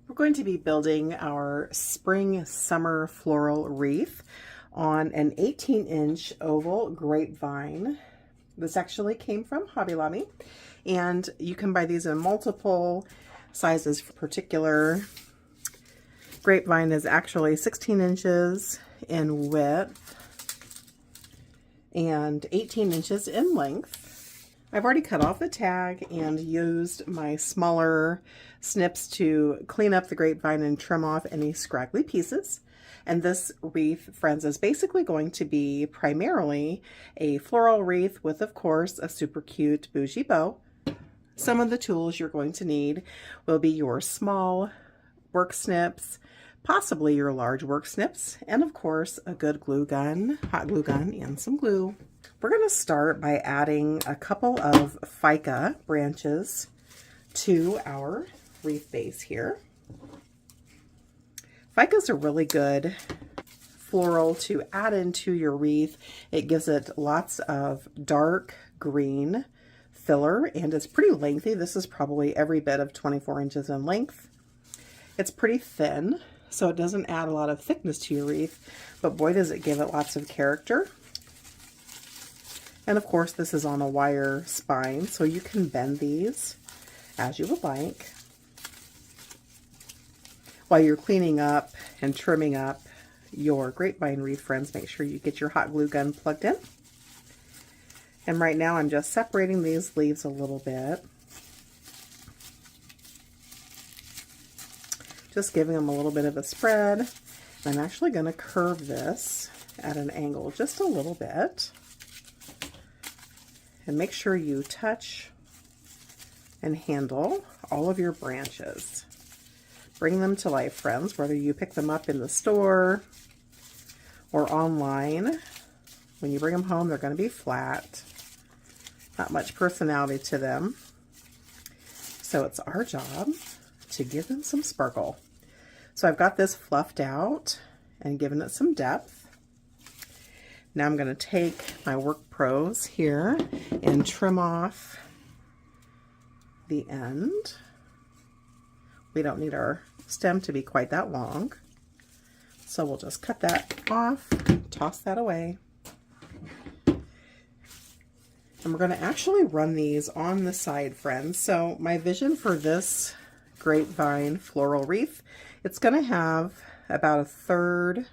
We're going to be building our spring summer floral wreath on an 18-inch oval grapevine. This actually came from Hobby Lobby, and you can buy these in multiple sizes. For particular grapevine is actually 16 inches in width and 18 inches in length. I've already cut off the tag and used my smaller snips to clean up the grapevine and trim off any scraggly pieces. And this wreath, friends, is basically going to be primarily a floral wreath with, of course, a super cute bougie bow. Some of the tools you're going to need will be your small work snips, possibly your large work snips, and of course a good glue gun, hot glue gun, and some glue. We're going to start by adding a couple of Fica branches to our wreath base here. Ficas are really good floral to add into your wreath. It gives it lots of dark green filler, and it's pretty lengthy. This is probably every bit of 24 inches in length. It's pretty thin, so it doesn't add a lot of thickness to your wreath, but boy does it give it lots of character. And of course this is on a wire spine, so you can bend these as you would like. While you're cleaning up and trimming up your grapevine wreath, friends, make sure you get your hot glue gun plugged in. And right now I'm just separating these leaves a little bit. Just giving them a little bit of a spread. I'm actually going to curve this at an angle just a little bit. And make sure you touch and handle all of your branches. Bring them to life, friends, whether you pick them up in the store or online. When you bring them home, they're going to be flat. Not much personality to them. So it's our job to give them some sparkle. So I've got this fluffed out and given it some depth. Now I'm going to take my Work Pros here and trim off the end. We don't need our stem to be quite that long, so we'll just cut that off, toss that away. And we're going to actually run these on the side, friends. So my vision for this grapevine floral wreath, it's going to have about a third,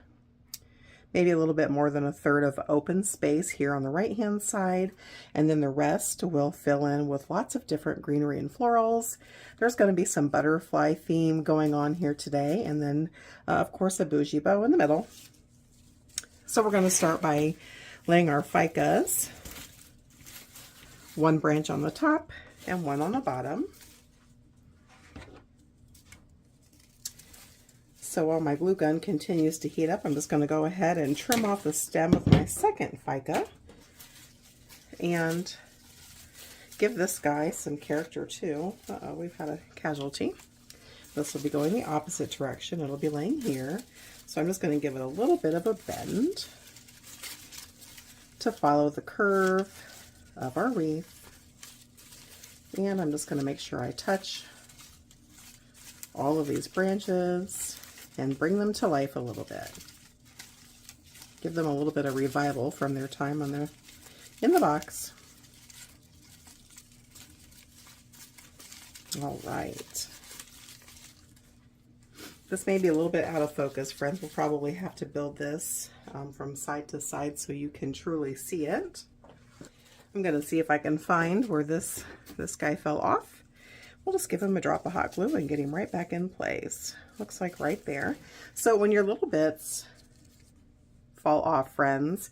maybe a little bit more than a third of open space here on the right hand side, and then the rest will fill in with lots of different greenery and florals. There's going to be some butterfly theme going on here today, and then of course a bougie bow in the middle. So we're going to start by laying our ficas, one branch on the top and one on the bottom. So while my glue gun continues to heat up, I'm just going to go ahead and trim off the stem with my second Fica and give this guy some character too. Uh-oh, we've had a casualty. This will be going the opposite direction. It'll be laying here. So I'm just going to give it a little bit of a bend to follow the curve of our wreath. And I'm just going to make sure I touch all of these branches and bring them to life a little bit. Give them a little bit of revival from their time on in the box. All right. This may be a little bit out of focus, friends. We'll probably have to build this from side to side so you can truly see it. I'm going to see if I can find where this guy fell off. We'll just give him a drop of hot glue and get him right back in place. Looks like right there. So when your little bits fall off, friends,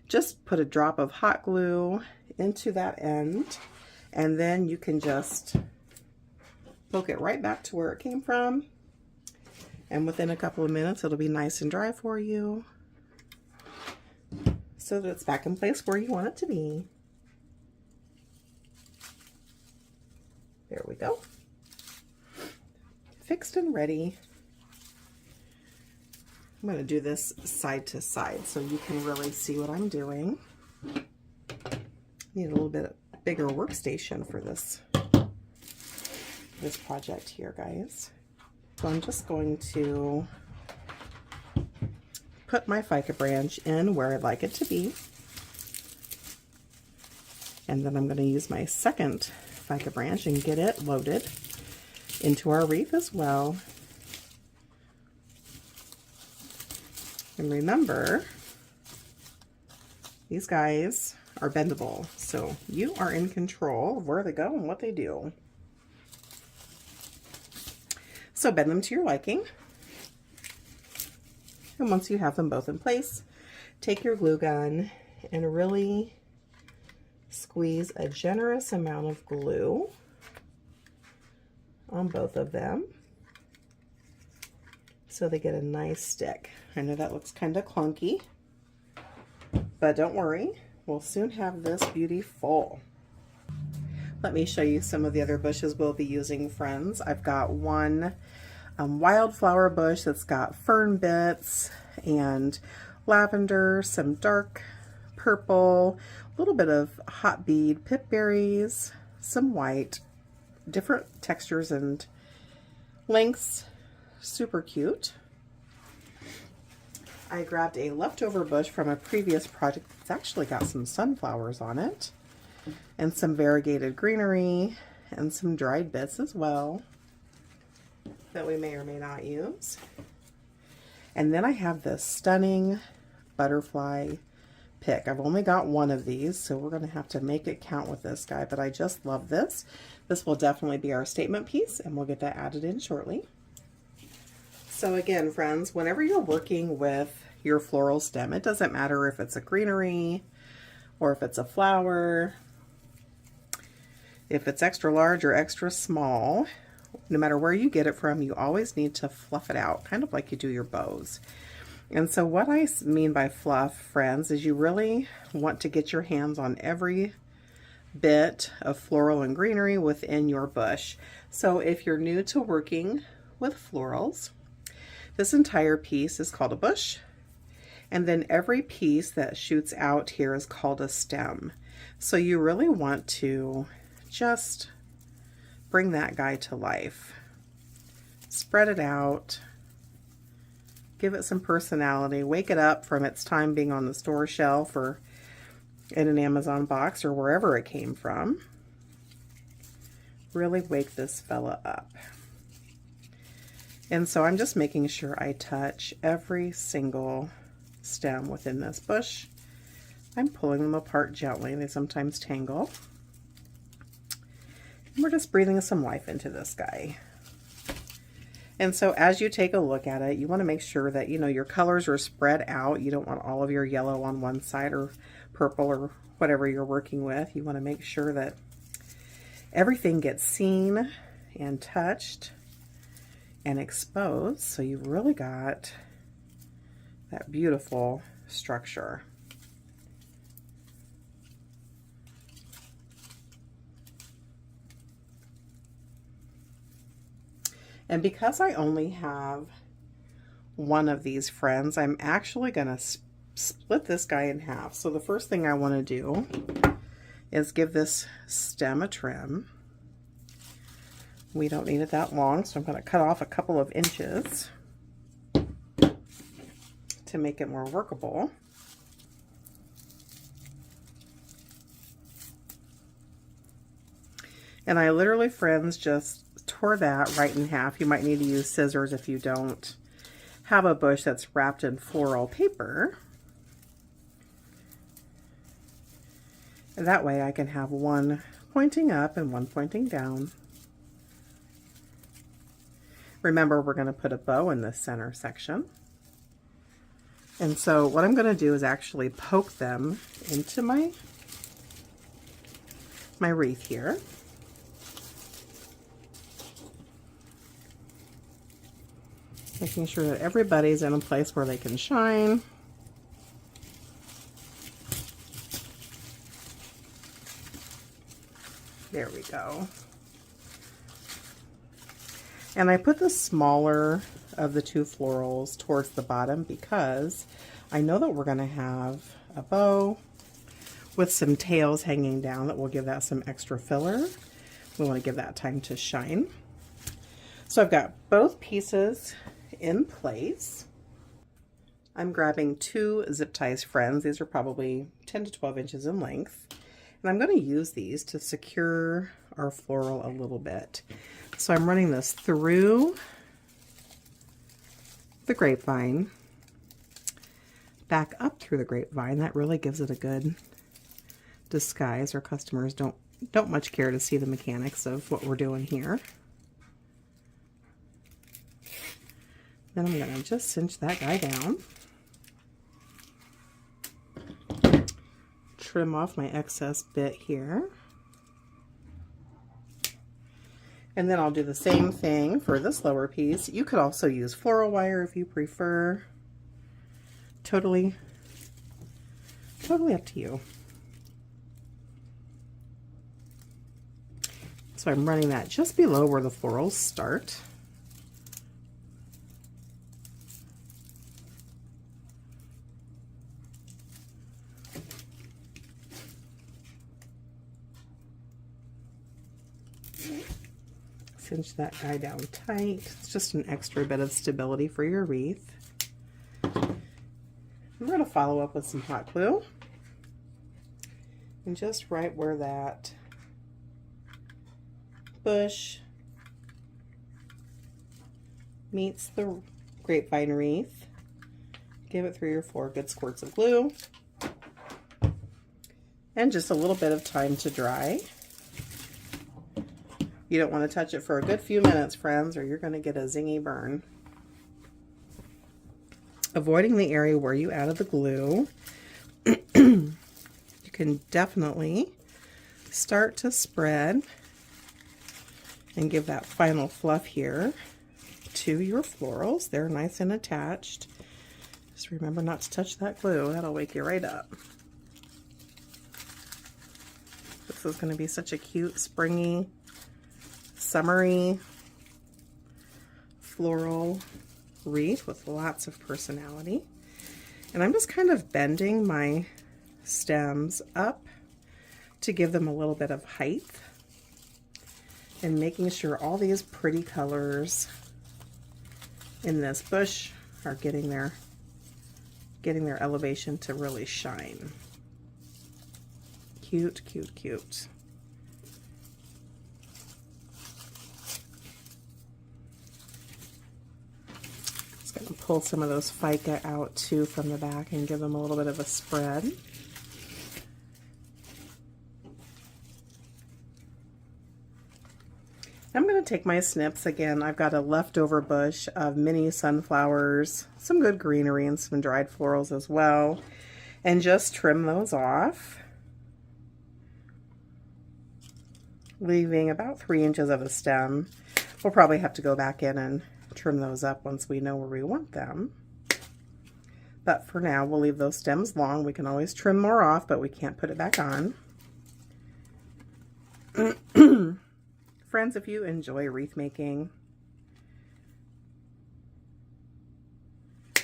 just put a drop of hot glue into that end, and then you can just poke it right back to where it came from. And within a couple of minutes, it'll be nice and dry for you so that it's back in place where you want it to be. There we go. Fixed and ready. I'm going to do this side to side so you can really see what I'm doing. Need a little bit bigger workstation for this project here, guys. So I'm just going to put my Fica branch in where I'd like it to be. And then I'm going to use my second Fica branch and get it loaded into our wreath as well. And remember, These guys are bendable, so you are in control of where they go and what they do. So bend them to your liking. And once you have them both in place, take your glue gun and really squeeze a generous amount of glue on both of them so they get a nice stick. I know that looks kind of clunky, but don't worry, we'll soon have this beauty full. Let me show you some of the other bushes we'll be using, friends. I've got one wildflower bush that's got fern bits and lavender, some dark purple, a little bit of hot bead pip berries, some white, different textures and lengths, super cute. I grabbed a leftover bush from a previous project that's actually got some sunflowers on it, and some variegated greenery, and some dried bits as well that we may or may not use. And then I have this stunning butterfly pick. I've only got one of these, so we're going to have to make it count with this guy, but I just love this. This will definitely be our statement piece, and we'll get that added in shortly. So again, friends, whenever you're working with your floral stem, it doesn't matter if it's a greenery or if it's a flower, if it's extra large or extra small, no matter where you get it from, you always need to fluff it out, kind of like you do your bows. And so what I mean by fluff, friends, is you really want to get your hands on every bit of floral and greenery within your bush. So if you're new to working with florals, this entire piece is called a bush, and then every piece that shoots out here is called a stem. So you really want to just bring that guy to life. Spread it out, give it some personality, wake it up from its time being on the store shelf or in an Amazon box or wherever it came from. Really wake this fella up. And so I'm just making sure I touch every single stem within this bush. I'm pulling them apart gently. They sometimes tangle. And we're just breathing some life into this guy. And so as you take a look at it, you want to make sure that, you know, your colors are spread out. You don't want all of your yellow on one side or purple or whatever you're working with. You want to make sure that everything gets seen and touched and exposed, so you've really got that beautiful structure. And because I only have one of these, friends, I'm actually going to split this guy in half. So the first thing I want to do is give this stem a trim. We don't need it that long, so I'm going to cut off a couple of inches to make it more workable. And I literally, friends, just tore that right in half. You might need to use scissors if you don't have a bush that's wrapped in floral paper. And that way I can have one pointing up and one pointing down. Remember, we're going to put a bow in this center section. And so what I'm going to do is actually poke them into my wreath here. Making sure that everybody's in a place where they can shine. There we go. And I put the smaller of the two florals towards the bottom because I know that we're going to have a bow with some tails hanging down that will give that some extra filler. We want to give that time to shine. So I've got both pieces in place. I'm grabbing two zip ties, friends. These are probably 10 to 12 inches in length. And I'm going to use these to secure our floral a little bit. So I'm running this through the grapevine, back up through the grapevine. That really gives it a good disguise. Our customers don't much care to see the mechanics of what we're doing here. Then I'm going to just cinch that guy down. Trim off my excess bit here. And then I'll do the same thing for this lower piece. You could also use floral wire if you prefer. Totally up to you. So I'm running that just below where the florals start. Cinch that guy down tight. It's just an extra bit of stability for your wreath. We're going to follow up with some hot glue. And just right where that bush meets the grapevine wreath, give it 3 or 4 good squirts of glue. And just a little bit of time to dry. You don't want to touch it for a good few minutes, friends, or you're going to get a zingy burn. Avoiding the area where you added the glue. You can definitely start to spread and give that final fluff here to your florals. They're nice and attached. Just remember not to touch that glue. That'll wake you right up. This is going to be such a cute, springy, summery floral wreath with lots of personality. And I'm just kind of bending my stems up to give them a little bit of height and making sure all these pretty colors in this bush are getting their elevation to really shine. Cute, cute, cute. Pull some of those Fica out too from the back and give them a little bit of a spread. I'm going to take my snips again. I've got a leftover bush of mini sunflowers, some good greenery, and some dried florals as well, and just trim those off, leaving about 3 inches of a stem. We'll probably have to go back in and trim those up once we know where we want them. But for now, we'll leave those stems long. We can always trim more off, but we can't put it back on. Friends, if you enjoy wreath making,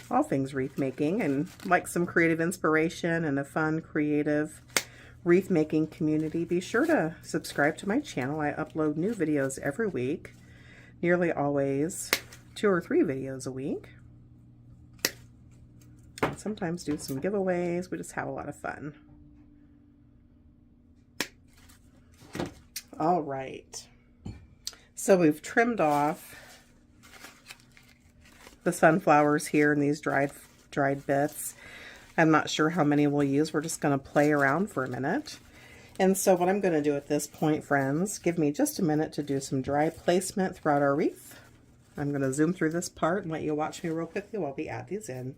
all things wreath making, and like some creative inspiration and a fun, creative wreath making community, be sure to subscribe to my channel. I upload new videos every week, nearly always 2 or 3 videos a week. And sometimes do some giveaways. We just have a lot of fun. All right. So we've trimmed off the sunflowers here in these dried bits. I'm not sure how many we'll use. We're just going to play around for a minute. And so what I'm going to do at this point, friends, give me just a minute to do some dry placement throughout our wreath. I'm going to zoom through this part and let you watch me real quickly while we add these in.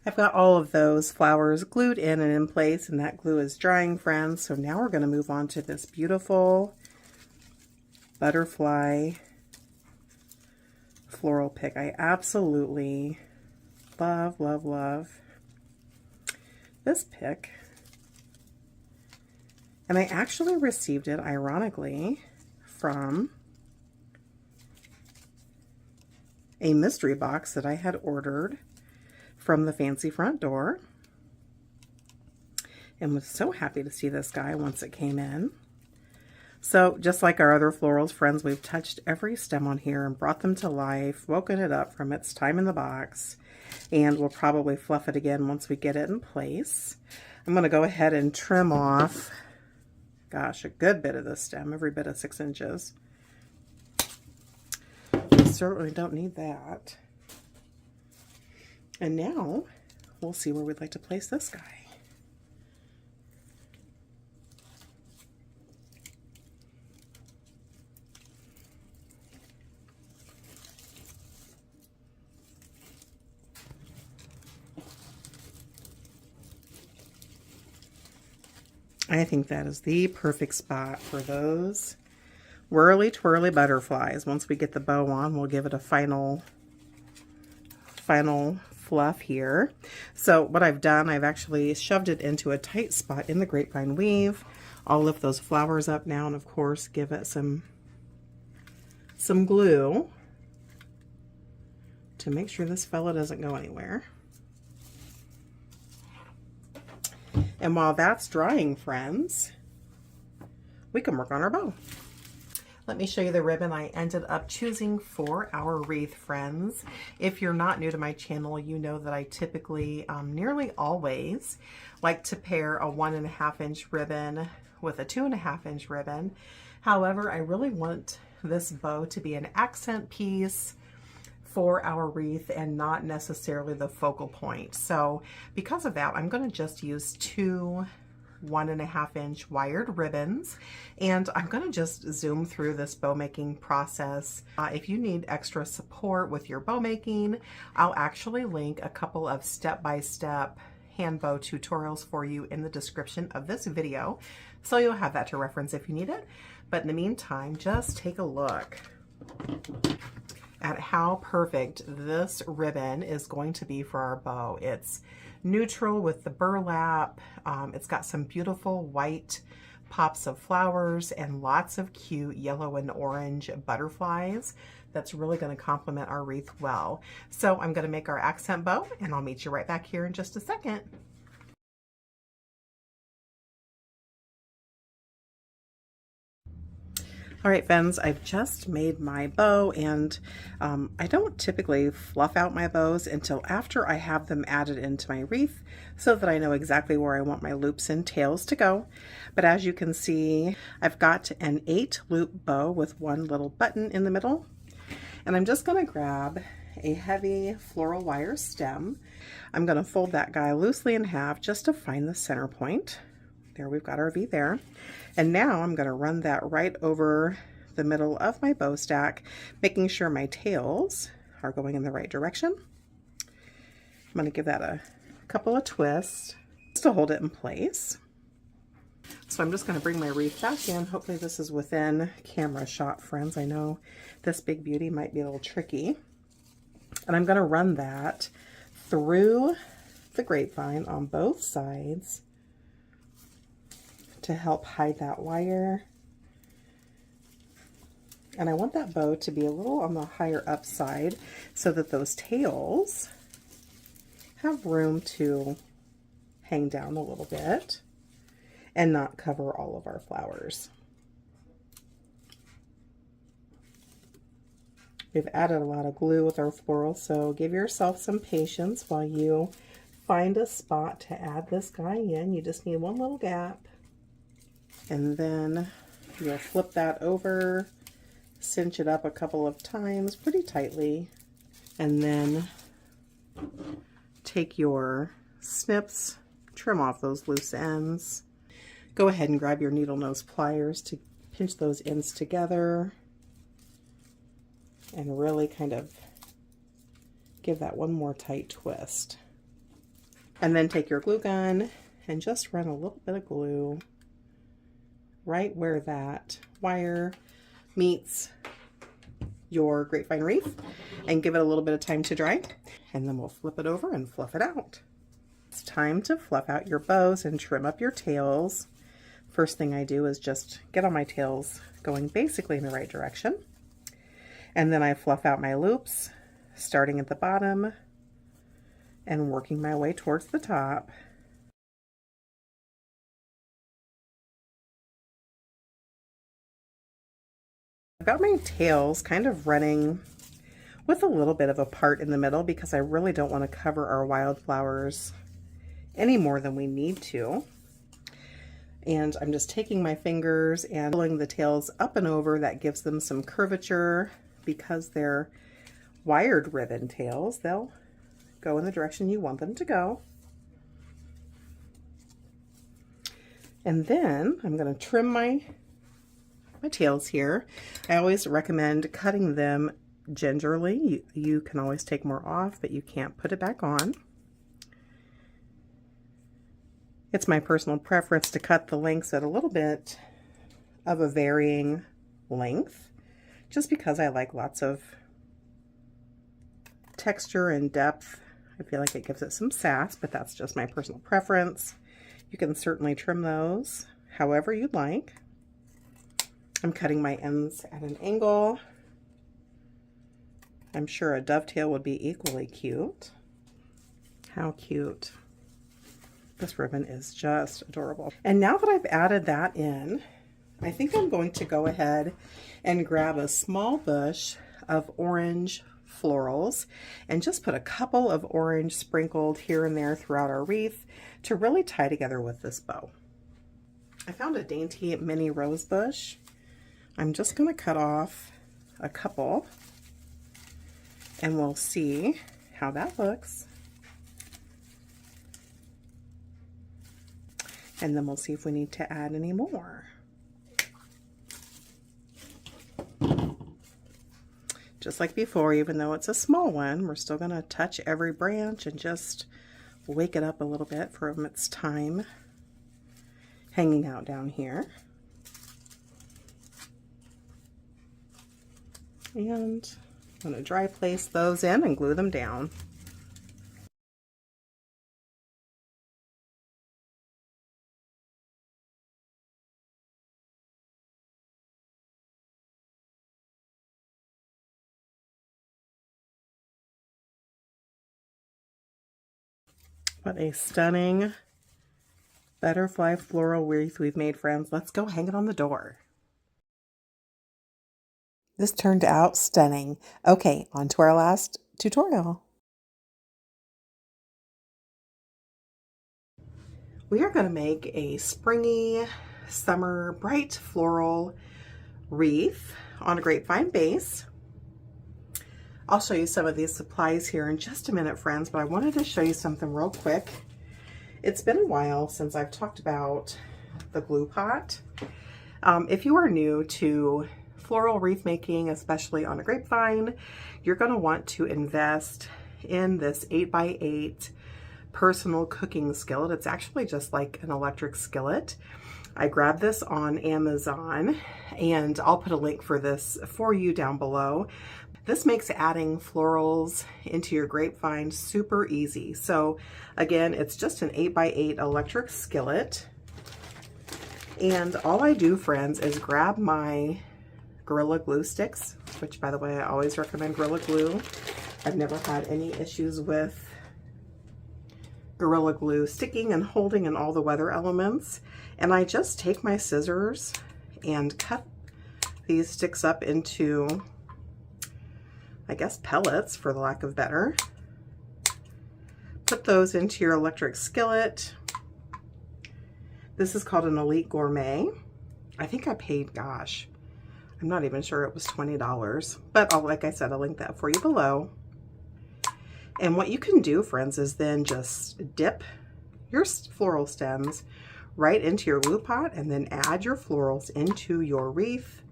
I've got all of those flowers glued in and in place, and that glue is drying, friends. So now we're going to move on to this beautiful butterfly floral pick. I absolutely love, love, love this pick. And I actually received it, ironically, from a mystery box that I had ordered from the Fancy Front Door, and was so happy to see this guy once it came in. So just like our other florals friends, we've touched every stem on here and brought them to life, woken it up from its time in the box, and we'll probably fluff it again once we get it in place. I'm going to go ahead and trim off, gosh, a good bit of this stem, every bit of 6 inches. We certainly don't need that. And now we'll see where we'd like to place this guy. I think that is the perfect spot for those whirly twirly butterflies. Once we get the bow on, we'll give it a final fluff here. So what I've done, I've actually shoved it into a tight spot in the grapevine weave. I'll lift those flowers up now and of course give it some glue to make sure this fella doesn't go anywhere. And while that's drying, friends, we can work on our bow. Let me show you the ribbon I ended up choosing for our wreath, friends. If you're not new to my channel, you know that I typically, nearly always, like to pair a 1.5 inch ribbon with a 2.5 inch ribbon. However, I really want this bow to be an accent piece for our wreath and not necessarily the focal point. So because of that, I'm going to just use 2 1.5 inch wired ribbons, and I'm going to just zoom through this bow making process. If you need extra support with your bow making, I'll actually link a couple of step-by-step hand bow tutorials for you in the description of this video, so you'll have that to reference if you need it. But in the meantime, just take a look at how perfect this ribbon is going to be for our bow. It's neutral with the burlap. It's got some beautiful white pops of flowers and lots of cute yellow and orange butterflies. That's really going to complement our wreath well. So I'm going to make our accent bow and I'll meet you right back here in just a second. All right, friends, I've just made my bow, and I don't typically fluff out my bows until after I have them added into my wreath so that I know exactly where I want my loops and tails to go. But as you can see, I've got an 8 loop bow with 1 little button in the middle, and I'm just going to grab a heavy floral wire stem. I'm going to fold that guy loosely in half just to find the center point. There, we've got our V there. And now I'm going to run that right over the middle of my bow stack, making sure my tails are going in the right direction. I'm going to give that a couple of twists just to hold it in place. So I'm just going to bring my wreath back in. Hopefully this is within camera shot, friends. I know this big beauty might be a little tricky. And I'm going to run that through the grapevine on both sides to help hide that wire. And I want that bow to be a little on the higher up side so that those tails have room to hang down a little bit and not cover all of our flowers. We've added a lot of glue with our floral, so give yourself some patience while you find a spot to add this guy in. You just need one little gap. And then you'll flip that over, cinch it up a couple of times pretty tightly, and then take your snips, trim off those loose ends. Go ahead and grab your needle nose pliers to pinch those ends together and really kind of give that one more tight twist. And then take your glue gun and just run a little bit of glue right where that wire meets your grapevine wreath and give it a little bit of time to dry, and then we'll flip it over and fluff it out. It's time to fluff out your bows and trim up your tails. First thing I do is just get all my tails going basically in the right direction, and then I fluff out my loops starting at the bottom and working my way towards the top. got my tails kind of running with a little bit of a part in the middle because I really don't want to cover our wildflowers any more than we need to. And I'm just taking my fingers and pulling the tails up and over. That gives them some curvature because they're wired ribbon tails. They'll go in the direction you want them to go. And then I'm going to trim my tails here. I always recommend cutting them gingerly. You can always take more off, but you can't put it back on. It's my personal preference to cut the lengths at a little bit of a varying length, just because I like lots of texture and depth. I feel like it gives it some sass, but that's just my personal preference. You can certainly trim those however you'd like. I'm cutting my ends at an angle. I'm sure a dovetail would be equally cute. How cute. This ribbon is just adorable. And now that I've added that in, I think I'm going to go ahead and grab a small bush of orange florals and just put a couple of orange sprinkled here and there throughout our wreath to really tie together with this bow. I found a dainty mini rose bush. I'm just going to cut off a couple and we'll see how that looks. And then we'll see if we need to add any more. Just like before, even though it's a small one, we're still going to touch every branch and just wake it up a little bit from its time hanging out down here. And I'm going to dry place those in and glue them down. What a stunning butterfly floral wreath we've made, friends. Let's go hang it on the door. This turned out stunning. Okay, on to our last tutorial. We are going to make a springy, summer, bright floral wreath on a grapevine base. I'll show you some of these supplies here in just a minute, friends, but I wanted to show you something real quick. It's been a while since I've talked about the glue pot. If you are new to floral wreath making, especially on a grapevine, you're going to want to invest in this 8x8 personal cooking skillet. It's actually just like an electric skillet. I grabbed this on Amazon, and I'll put a link for this for you down below. This makes adding florals into your grapevine super easy. So again, it's just an 8x8 electric skillet. And all I do, friends, is grab my Gorilla Glue sticks, which, by the way, I always recommend Gorilla Glue. I've never had any issues with Gorilla Glue sticking and holding in all the weather elements. And I just take my scissors and cut these sticks up into, I guess, pellets, for the lack of better. Put those into your electric skillet. This is called an Elite Gourmet. I think I paid, gosh, I'm not even sure, it was $20, but like I said, I'll link that for you below. And what you can do, friends, is then just dip your floral stems right into your glue pot and then add your florals into your wreath.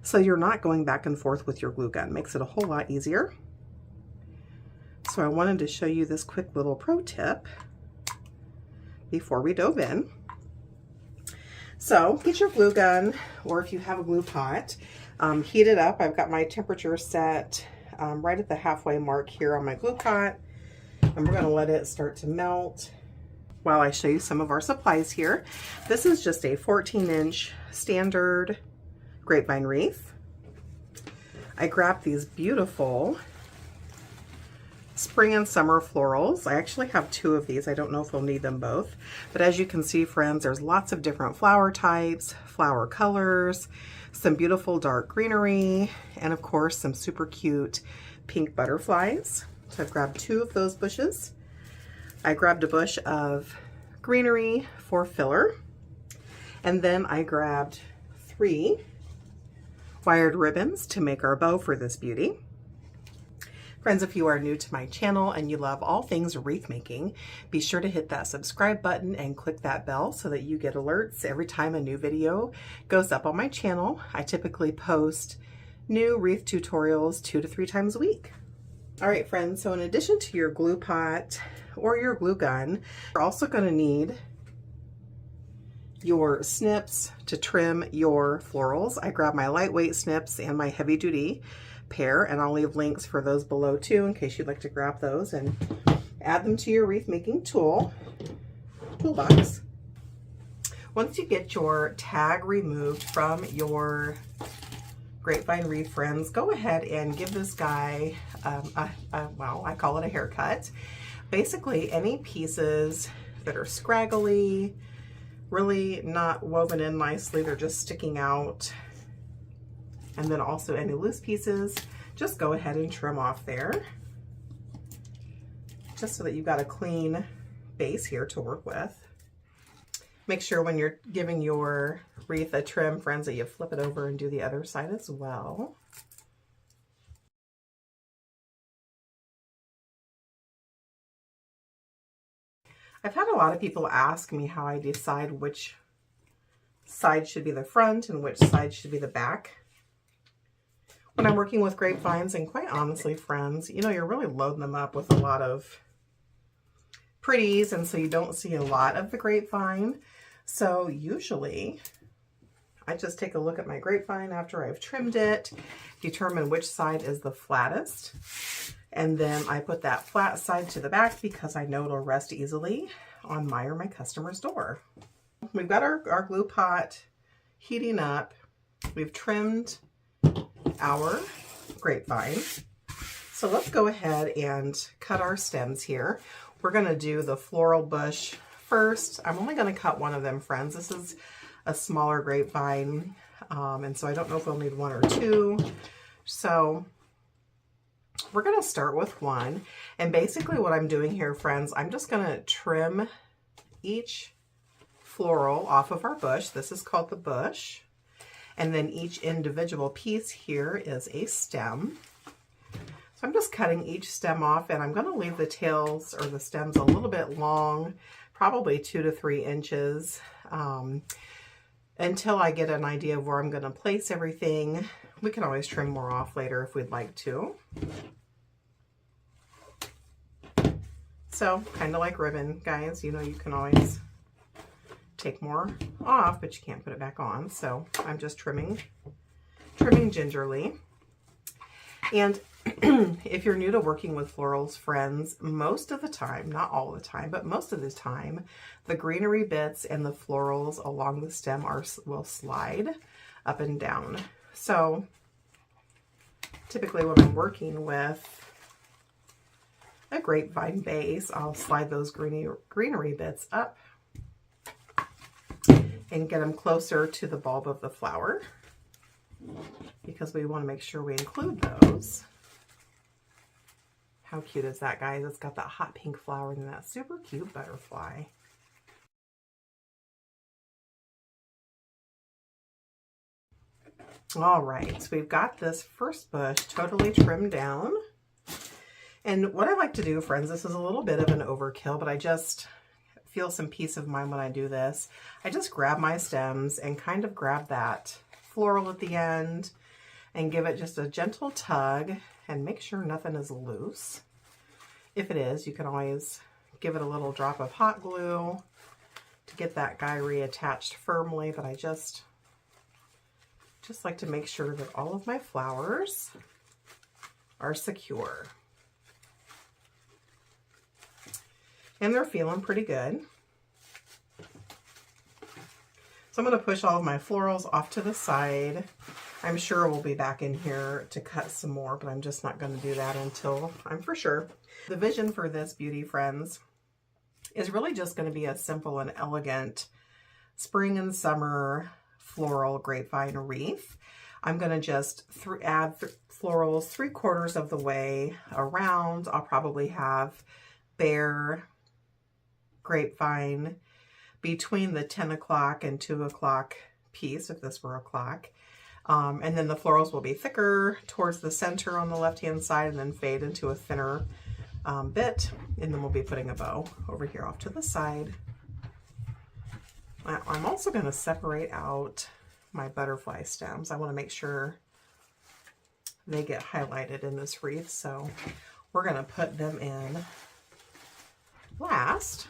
So you're not going back and forth with your glue gun. Makes it a whole lot easier. So I wanted to show you this quick little pro tip before we dove in. So get your glue gun, or if you have a glue pot, heat it up. I've got my temperature set right at the halfway mark here on my glue pot, and we're going to let it start to melt while I show you some of our supplies here. This is just a 14-inch standard grapevine wreath. I grabbed these beautiful spring and summer florals. I actually have two of these. I don't know if we'll need them both, but as you can see, friends, there's lots of different flower types, flower colors. some beautiful dark greenery, and of course some super cute pink butterflies. So I've grabbed 2 of those bushes. I grabbed a bush of greenery for filler, and then I grabbed 3 wired ribbons to make our bow for this beauty. Friends, if you are new to my channel and you love all things wreath making, be sure to hit that subscribe button and click that bell so that you get alerts every time a new video goes up on my channel. I typically post new wreath tutorials 2 to 3 times a week. All right, friends, so in addition to your glue pot or your glue gun, you're also going to need your snips to trim your florals. I grabbed my lightweight snips and my heavy duty pair, and I'll leave links for those below too in case you'd like to grab those and add them to your wreath making toolbox. Once you get your tag removed from your Grapevine wreath, friends, go ahead and give this guy well, I call it a haircut. Basically any pieces that are scraggly, really not woven in nicely, they're just sticking out, and then also any loose pieces, just go ahead and trim off there, just so that you've got a clean base here to work with. Make sure when you're giving your wreath a trim, friends, that you flip it over and do the other side as well. I've had a lot of people ask me how I decide which side should be the front and which side should be the back when I'm working with grapevines. And quite honestly, friends, you know, you're really loading them up with a lot of pretties, and so you don't see a lot of the grapevine. So usually I just take a look at my grapevine after I've trimmed it, determine which side is the flattest, and then I put that flat side to the back because I know it'll rest easily on my or my customer's door. We've got our glue pot heating up. We've trimmed our grapevine. So let's go ahead and cut our stems here. We're going to do the floral bush first. I'm only going to cut one of them, friends. This is a smaller grapevine, and so I don't know if we'll need 1 or 2. So we're going to start with 1. And basically what I'm doing here, friends, I'm just going to trim each floral off of our bush. This is called the bush. And then each individual piece here is a stem. So I'm just cutting each stem off, and I'm going to leave the tails or the stems a little bit long, probably 2 to 3 inches, until I get an idea of where I'm going to place everything. We can always trim more off later if we'd like to. So kind of like ribbon, guys, you know, you can always take more off, but you can't put it back on. So I'm just trimming gingerly. And if you're new to working with florals, friends, most of the time, not all the time, but most of the time, the greenery bits and the florals along the stem will slide up and down. So typically when I'm working with a grapevine base, I'll slide those greenery bits up and get them closer to the bulb of the flower, because we want to make sure we include those. How cute is that, guys? It's got that hot pink flower and that super cute butterfly. All right, so we've got this first bush totally trimmed down. And what I like to do, friends, this is a little bit of an overkill, but I just feel some peace of mind when I do this. I just grab my stems and kind of grab that floral at the end and give it just a gentle tug and make sure nothing is loose. If it is, you can always give it a little drop of hot glue to get that guy reattached firmly, but I just like to make sure that all of my flowers are secure. And they're feeling pretty good. So I'm going to push all of my florals off to the side. I'm sure we'll be back in here to cut some more, but I'm just not going to do that until I'm for sure. The vision for this beauty, friends, is really just going to be a simple and elegant spring and summer floral grapevine wreath. I'm going to just add florals 3/4 of the way around. I'll probably have bare grapevine between the 10 o'clock and 2 o'clock piece, if this were a clock. And then the florals will be thicker towards the center on the left-hand side and then fade into a thinner bit. And then we'll be putting a bow over here off to the side. I'm also going to separate out my butterfly stems. I want to make sure they get highlighted in this wreath, so we're going to put them in last.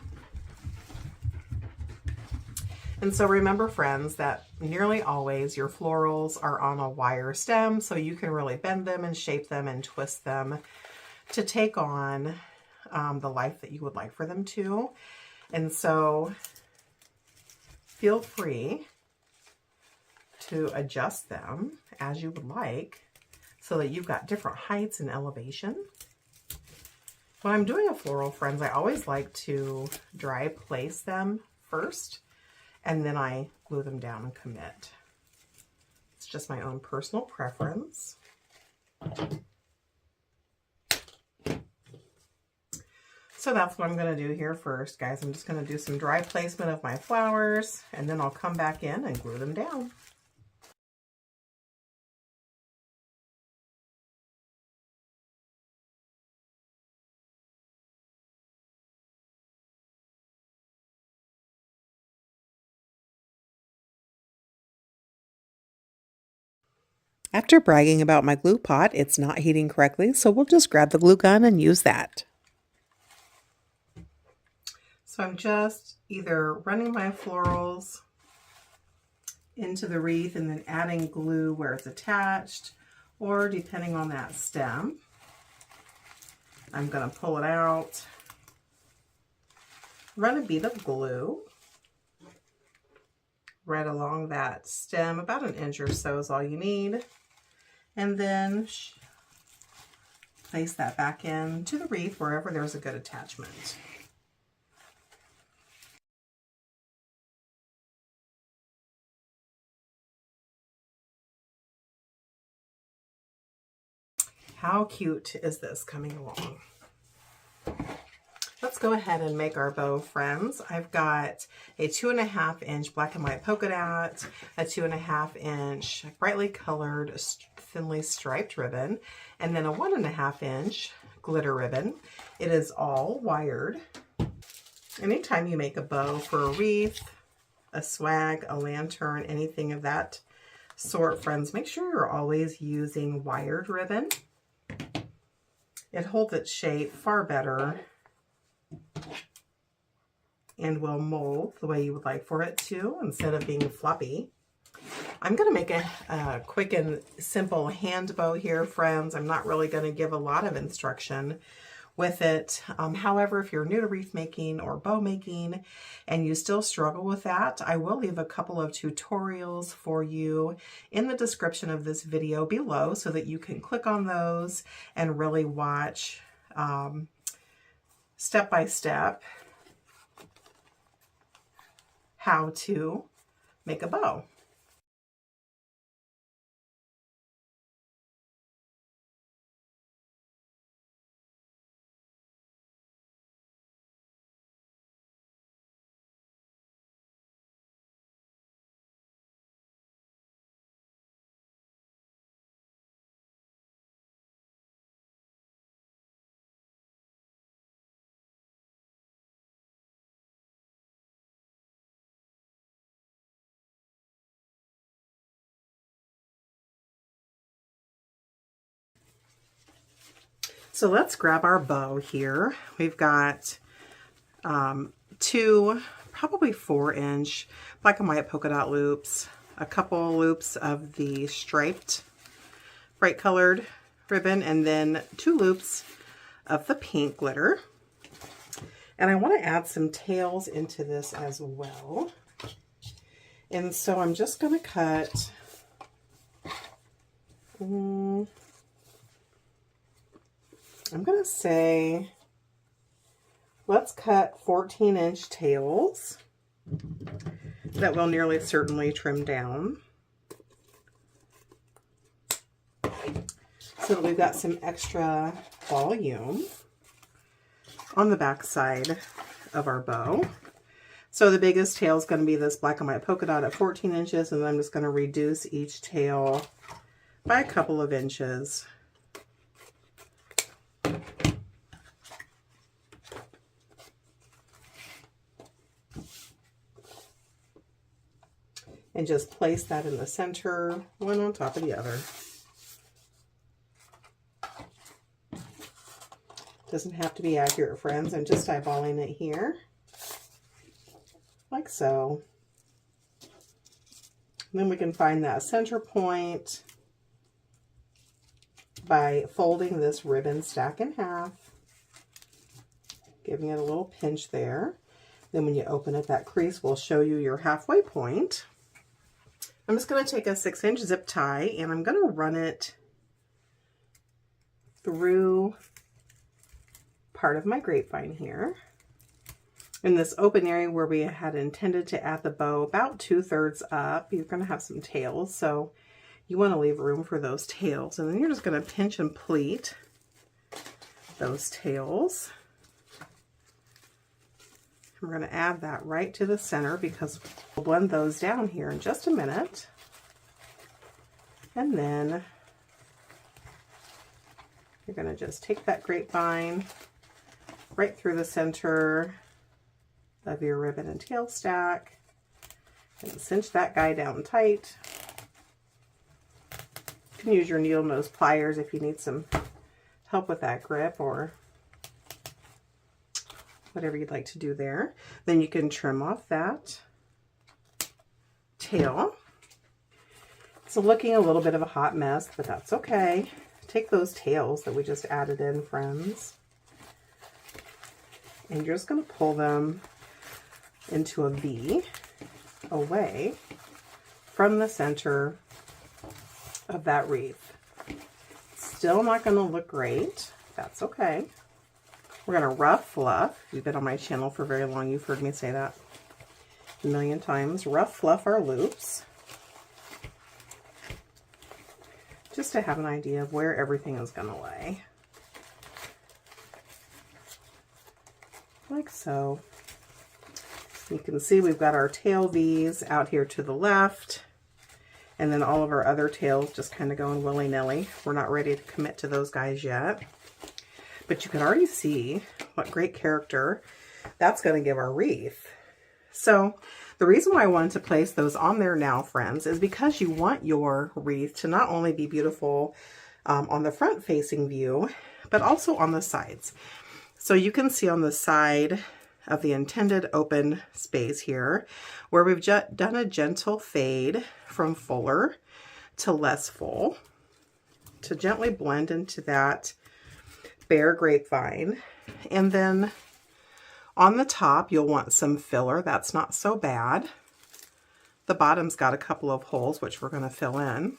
And so remember, friends, that nearly always your florals are on a wire stem, so you can really bend them and shape them and twist them to take on the life that you would like for them to. And so feel free to adjust them as you would like so that you've got different heights and elevation. When I'm doing a floral, friends, I always like to dry place them first, and then I glue them down and commit. It's just my own personal preference. So that's what I'm going to do here first, guys. I'm just going to do some dry placement of my flowers, and then I'll come back in and glue them down. After bragging about my glue pot, it's not heating correctly, so we'll just grab the glue gun and use that. So I'm just either running my florals into the wreath and then adding glue where it's attached, or depending on that stem, I'm going to pull it out, run a bead of glue right along that stem, about 1 inch or so is all you need, and then place that back into the wreath wherever there's a good attachment. How cute is this coming along? Let's go ahead and make our bow, friends. I've got a 2.5 inch black and white polka dot, a 2.5 inch brightly colored, thinly striped ribbon, and then a 1.5 inch glitter ribbon. It is all wired. Anytime you make a bow for a wreath, a swag, a lantern, anything of that sort, friends, make sure you're always using wired ribbon. It holds its shape far better and will mold the way you would like for it to, instead of being floppy. I'm going to make a quick and simple hand bow here, friends. I'm not really going to give a lot of instruction with it. However, if you're new to wreath making or bow making and you still struggle with that, I will leave a couple of tutorials for you in the description of this video below so that you can click on those and really watch step by step how to make a bow. So let's grab our bow here. We've got 2, probably 4-inch black and white polka dot loops, a couple loops of the striped bright colored ribbon, and then 2 loops of the pink glitter. And I want to add some tails into this as well. And so I'm just going to cut I'm going to say, let's cut 14-inch tails. Then that will nearly certainly trim down, so that we've got some extra volume on the back side of our bow. So the biggest tail is going to be this black and white polka dot at 14 inches, and I'm just going to reduce each tail by a couple of inches. And just place that in the center, one on top of the other. Doesn't have to be accurate, friends. I'm just eyeballing it here, like so. And then we can find that center point by folding this ribbon stack in half, giving it a little pinch there. Then when you open it, that crease will show you your halfway point. I'm just going to take a 6-inch zip tie, and I'm going to run it through part of my grapevine here. In this open area where we had intended to add the bow, about 2/3 up, you're going to have some tails, so you want to leave room for those tails. And then you're just going to pinch and pleat those tails. We're going to add that right to the center because we'll blend those down here in just a minute. And then you're going to just take that grapevine right through the center of your ribbon and tail stack and cinch that guy down tight. You can use your needle nose pliers if you need some help with that grip, or whatever you'd like to do there. Then you can trim off that tail. It's looking a little bit of a hot mess, but that's okay. Take those tails that we just added in, friends, and you're just going to pull them into a V away from the center of that wreath. Still not going to look great. That's okay. We're going to rough fluff. If you've been on my channel for very long, you've heard me say that a million times. Rough fluff our loops, just to have an idea of where everything is going to lay. Like so. You can see we've got our tail V's out here to the left, and then all of our other tails just kind of going willy-nilly. We're not ready to commit to those guys yet. But you can already see what great character that's going to give our wreath. So the reason why I wanted to place those on there now, friends, is because you want your wreath to not only be beautiful on the front facing view, but also on the sides. So you can see on the side of the intended open space here, where we've done a gentle fade from fuller to less full to gently blend into that bare grapevine. And then on the top, you'll want some filler. That's not so bad. The bottom's got a couple of holes, which we're going to fill in.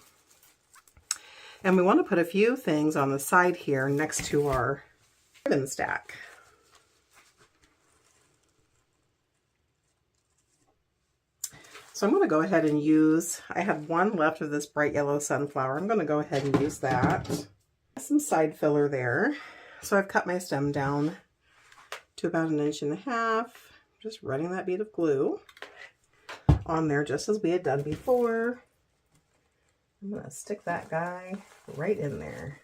And we want to put a few things on the side here next to our ribbon stack. So I'm going to go ahead and use, I have one left of this bright yellow sunflower. I'm going to go ahead and use that. Some side filler there. So I've cut my stem down to about 1.5 inches. Just running that bead of glue on there just as we had done before. I'm going to stick that guy right in there.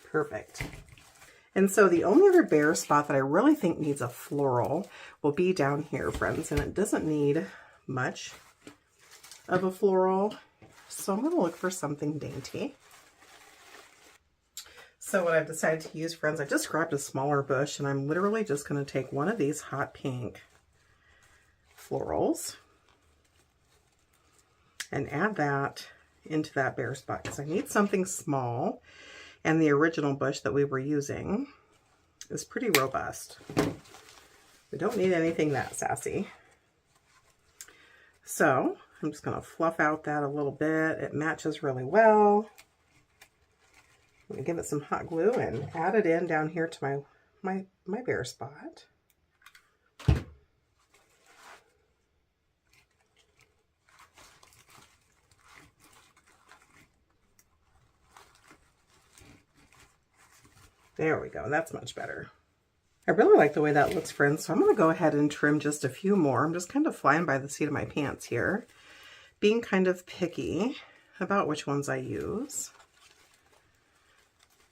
Perfect. And so the only other bare spot that I really think needs a floral will be down here, friends, and it doesn't need much of a floral. So I'm going to look for something dainty. So what I've decided to use, friends, I just grabbed a smaller bush, and I'm literally just going to take one of these hot pink florals and add that into that bare spot because I need something small, and the original bush that we were using is pretty robust. We don't need anything that sassy. So I'm just going to fluff out that a little bit. It matches really well. I'm going to give it some hot glue and add it in down here to my bare spot. There we go. That's much better. I really like the way that looks, friends, so I'm going to go ahead and trim just a few more. I'm just kind of flying by the seat of my pants here, being kind of picky about which ones I use,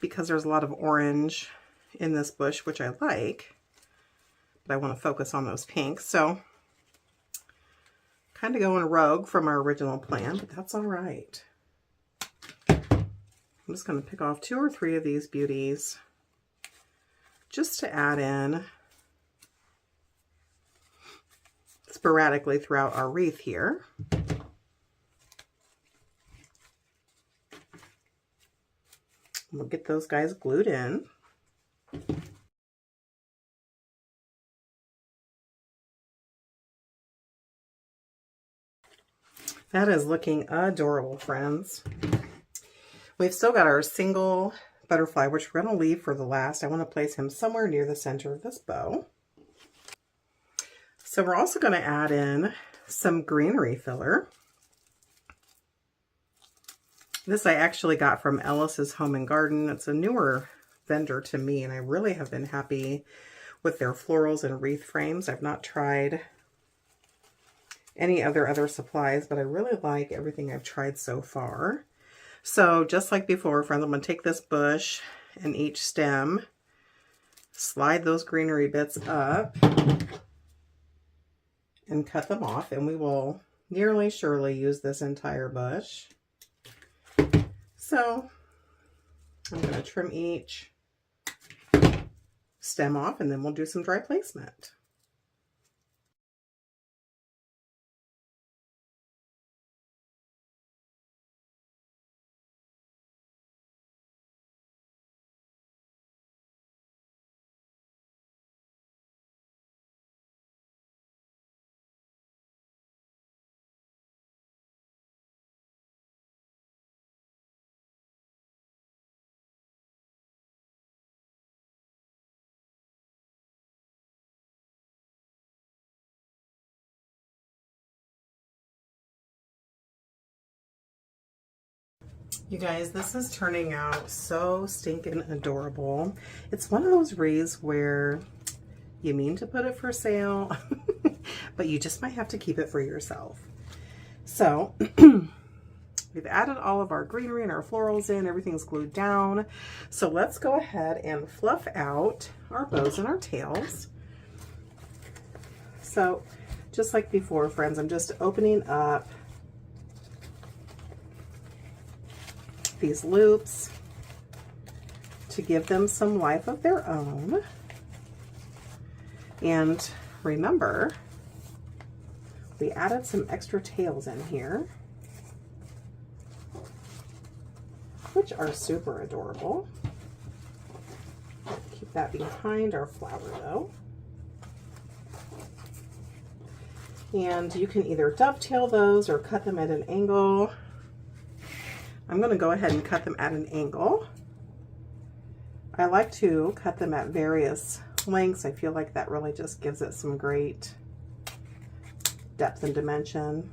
because there's a lot of orange in this bush, which I like, but I want to focus on those pinks. So kind of going rogue from our original plan, but that's all right. I'm just going to pick off 2 or 3 of these beauties just to add in sporadically throughout our wreath here. We'll get those guys glued in. That is looking adorable, friends. We've still got our single butterfly, which we're going to leave for the last. I want to place him somewhere near the center of this bow. So we're also going to add in some greenery filler. This I actually got from Ellis's Home and Garden. It's a newer vendor to me, and I really have been happy with their florals and wreath frames. I've not tried any other supplies, but I really like everything I've tried so far. So just like before, friends, I'm going to take this bush and each stem, slide those greenery bits up, and cut them off, and we will nearly surely use this entire bush. So I'm going to trim each stem off, and then we'll do some dry placement. You guys, this is turning out so stinking adorable. It's one of those wreaths where you mean to put it for sale, but you just might have to keep it for yourself. So we've added all of our greenery and our florals in, everything's glued down. So let's go ahead and fluff out our bows and our tails. So just like before, friends, I'm just opening up these loops to give them some life of their own. And remember, we added some extra tails in here, which are super adorable. Keep that behind our flower though. And you can either dovetail those or cut them at an angle. I'm going to go ahead and cut them at an angle. I like to cut them at various lengths. I feel like that really just gives it some great depth and dimension.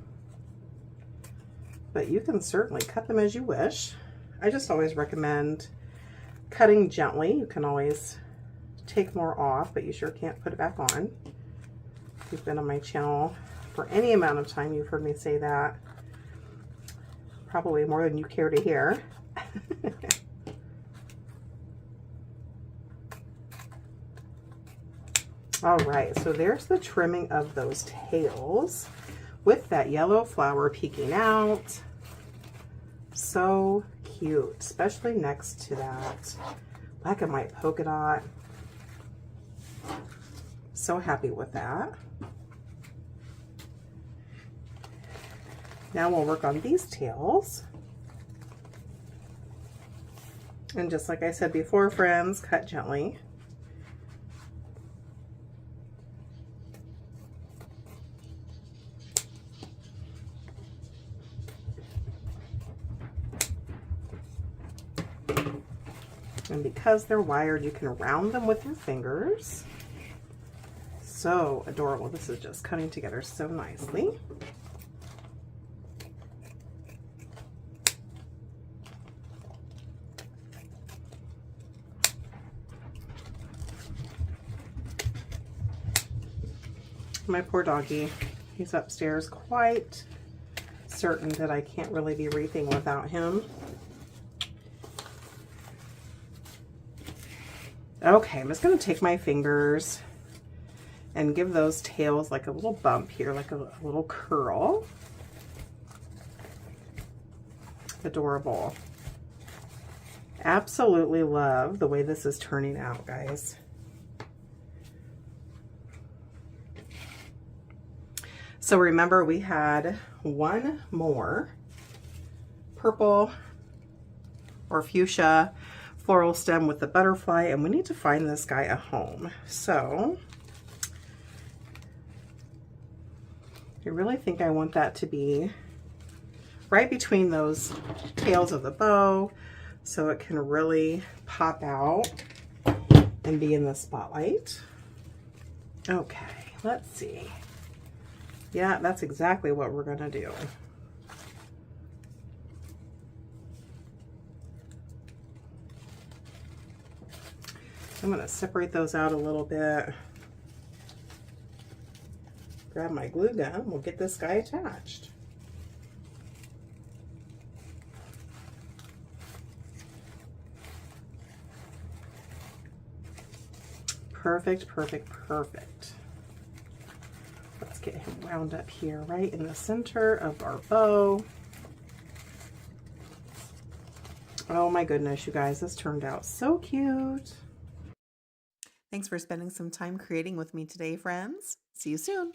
But you can certainly cut them as you wish. I just always recommend cutting gently. You can always take more off, but you sure can't put it back on. If you've been on my channel for any amount of time, you've heard me say that. Probably more than you care to hear. All right, so there's the trimming of those tails with that yellow flower peeking out. So cute, especially next to that black and white polka dot. So happy with that. Now we'll work on these tails. And just like I said before, friends, cut gently. And because they're wired, you can round them with your fingers. So adorable. This is just cutting together so nicely. My poor doggy. He's upstairs, quite certain that I can't really be wreathing without him. Okay, I'm just going to take my fingers and give those tails like a little bump here, like a little curl. Adorable. Absolutely love the way this is turning out, guys. So remember, we had one more purple or fuchsia floral stem with the butterfly, and we need to find this guy a home. So I really think I want that to be right between those tails of the bow so it can really pop out and be in the spotlight. Okay, let's see. Yeah, that's exactly what we're gonna do. I'm gonna separate those out a little bit. Grab my glue gun, we'll get this guy attached. Perfect, perfect, perfect. Let's get him wound up here, right in the center of our bow. Oh my goodness, you guys, this turned out so cute. Thanks for spending some time creating with me today, friends. See you soon.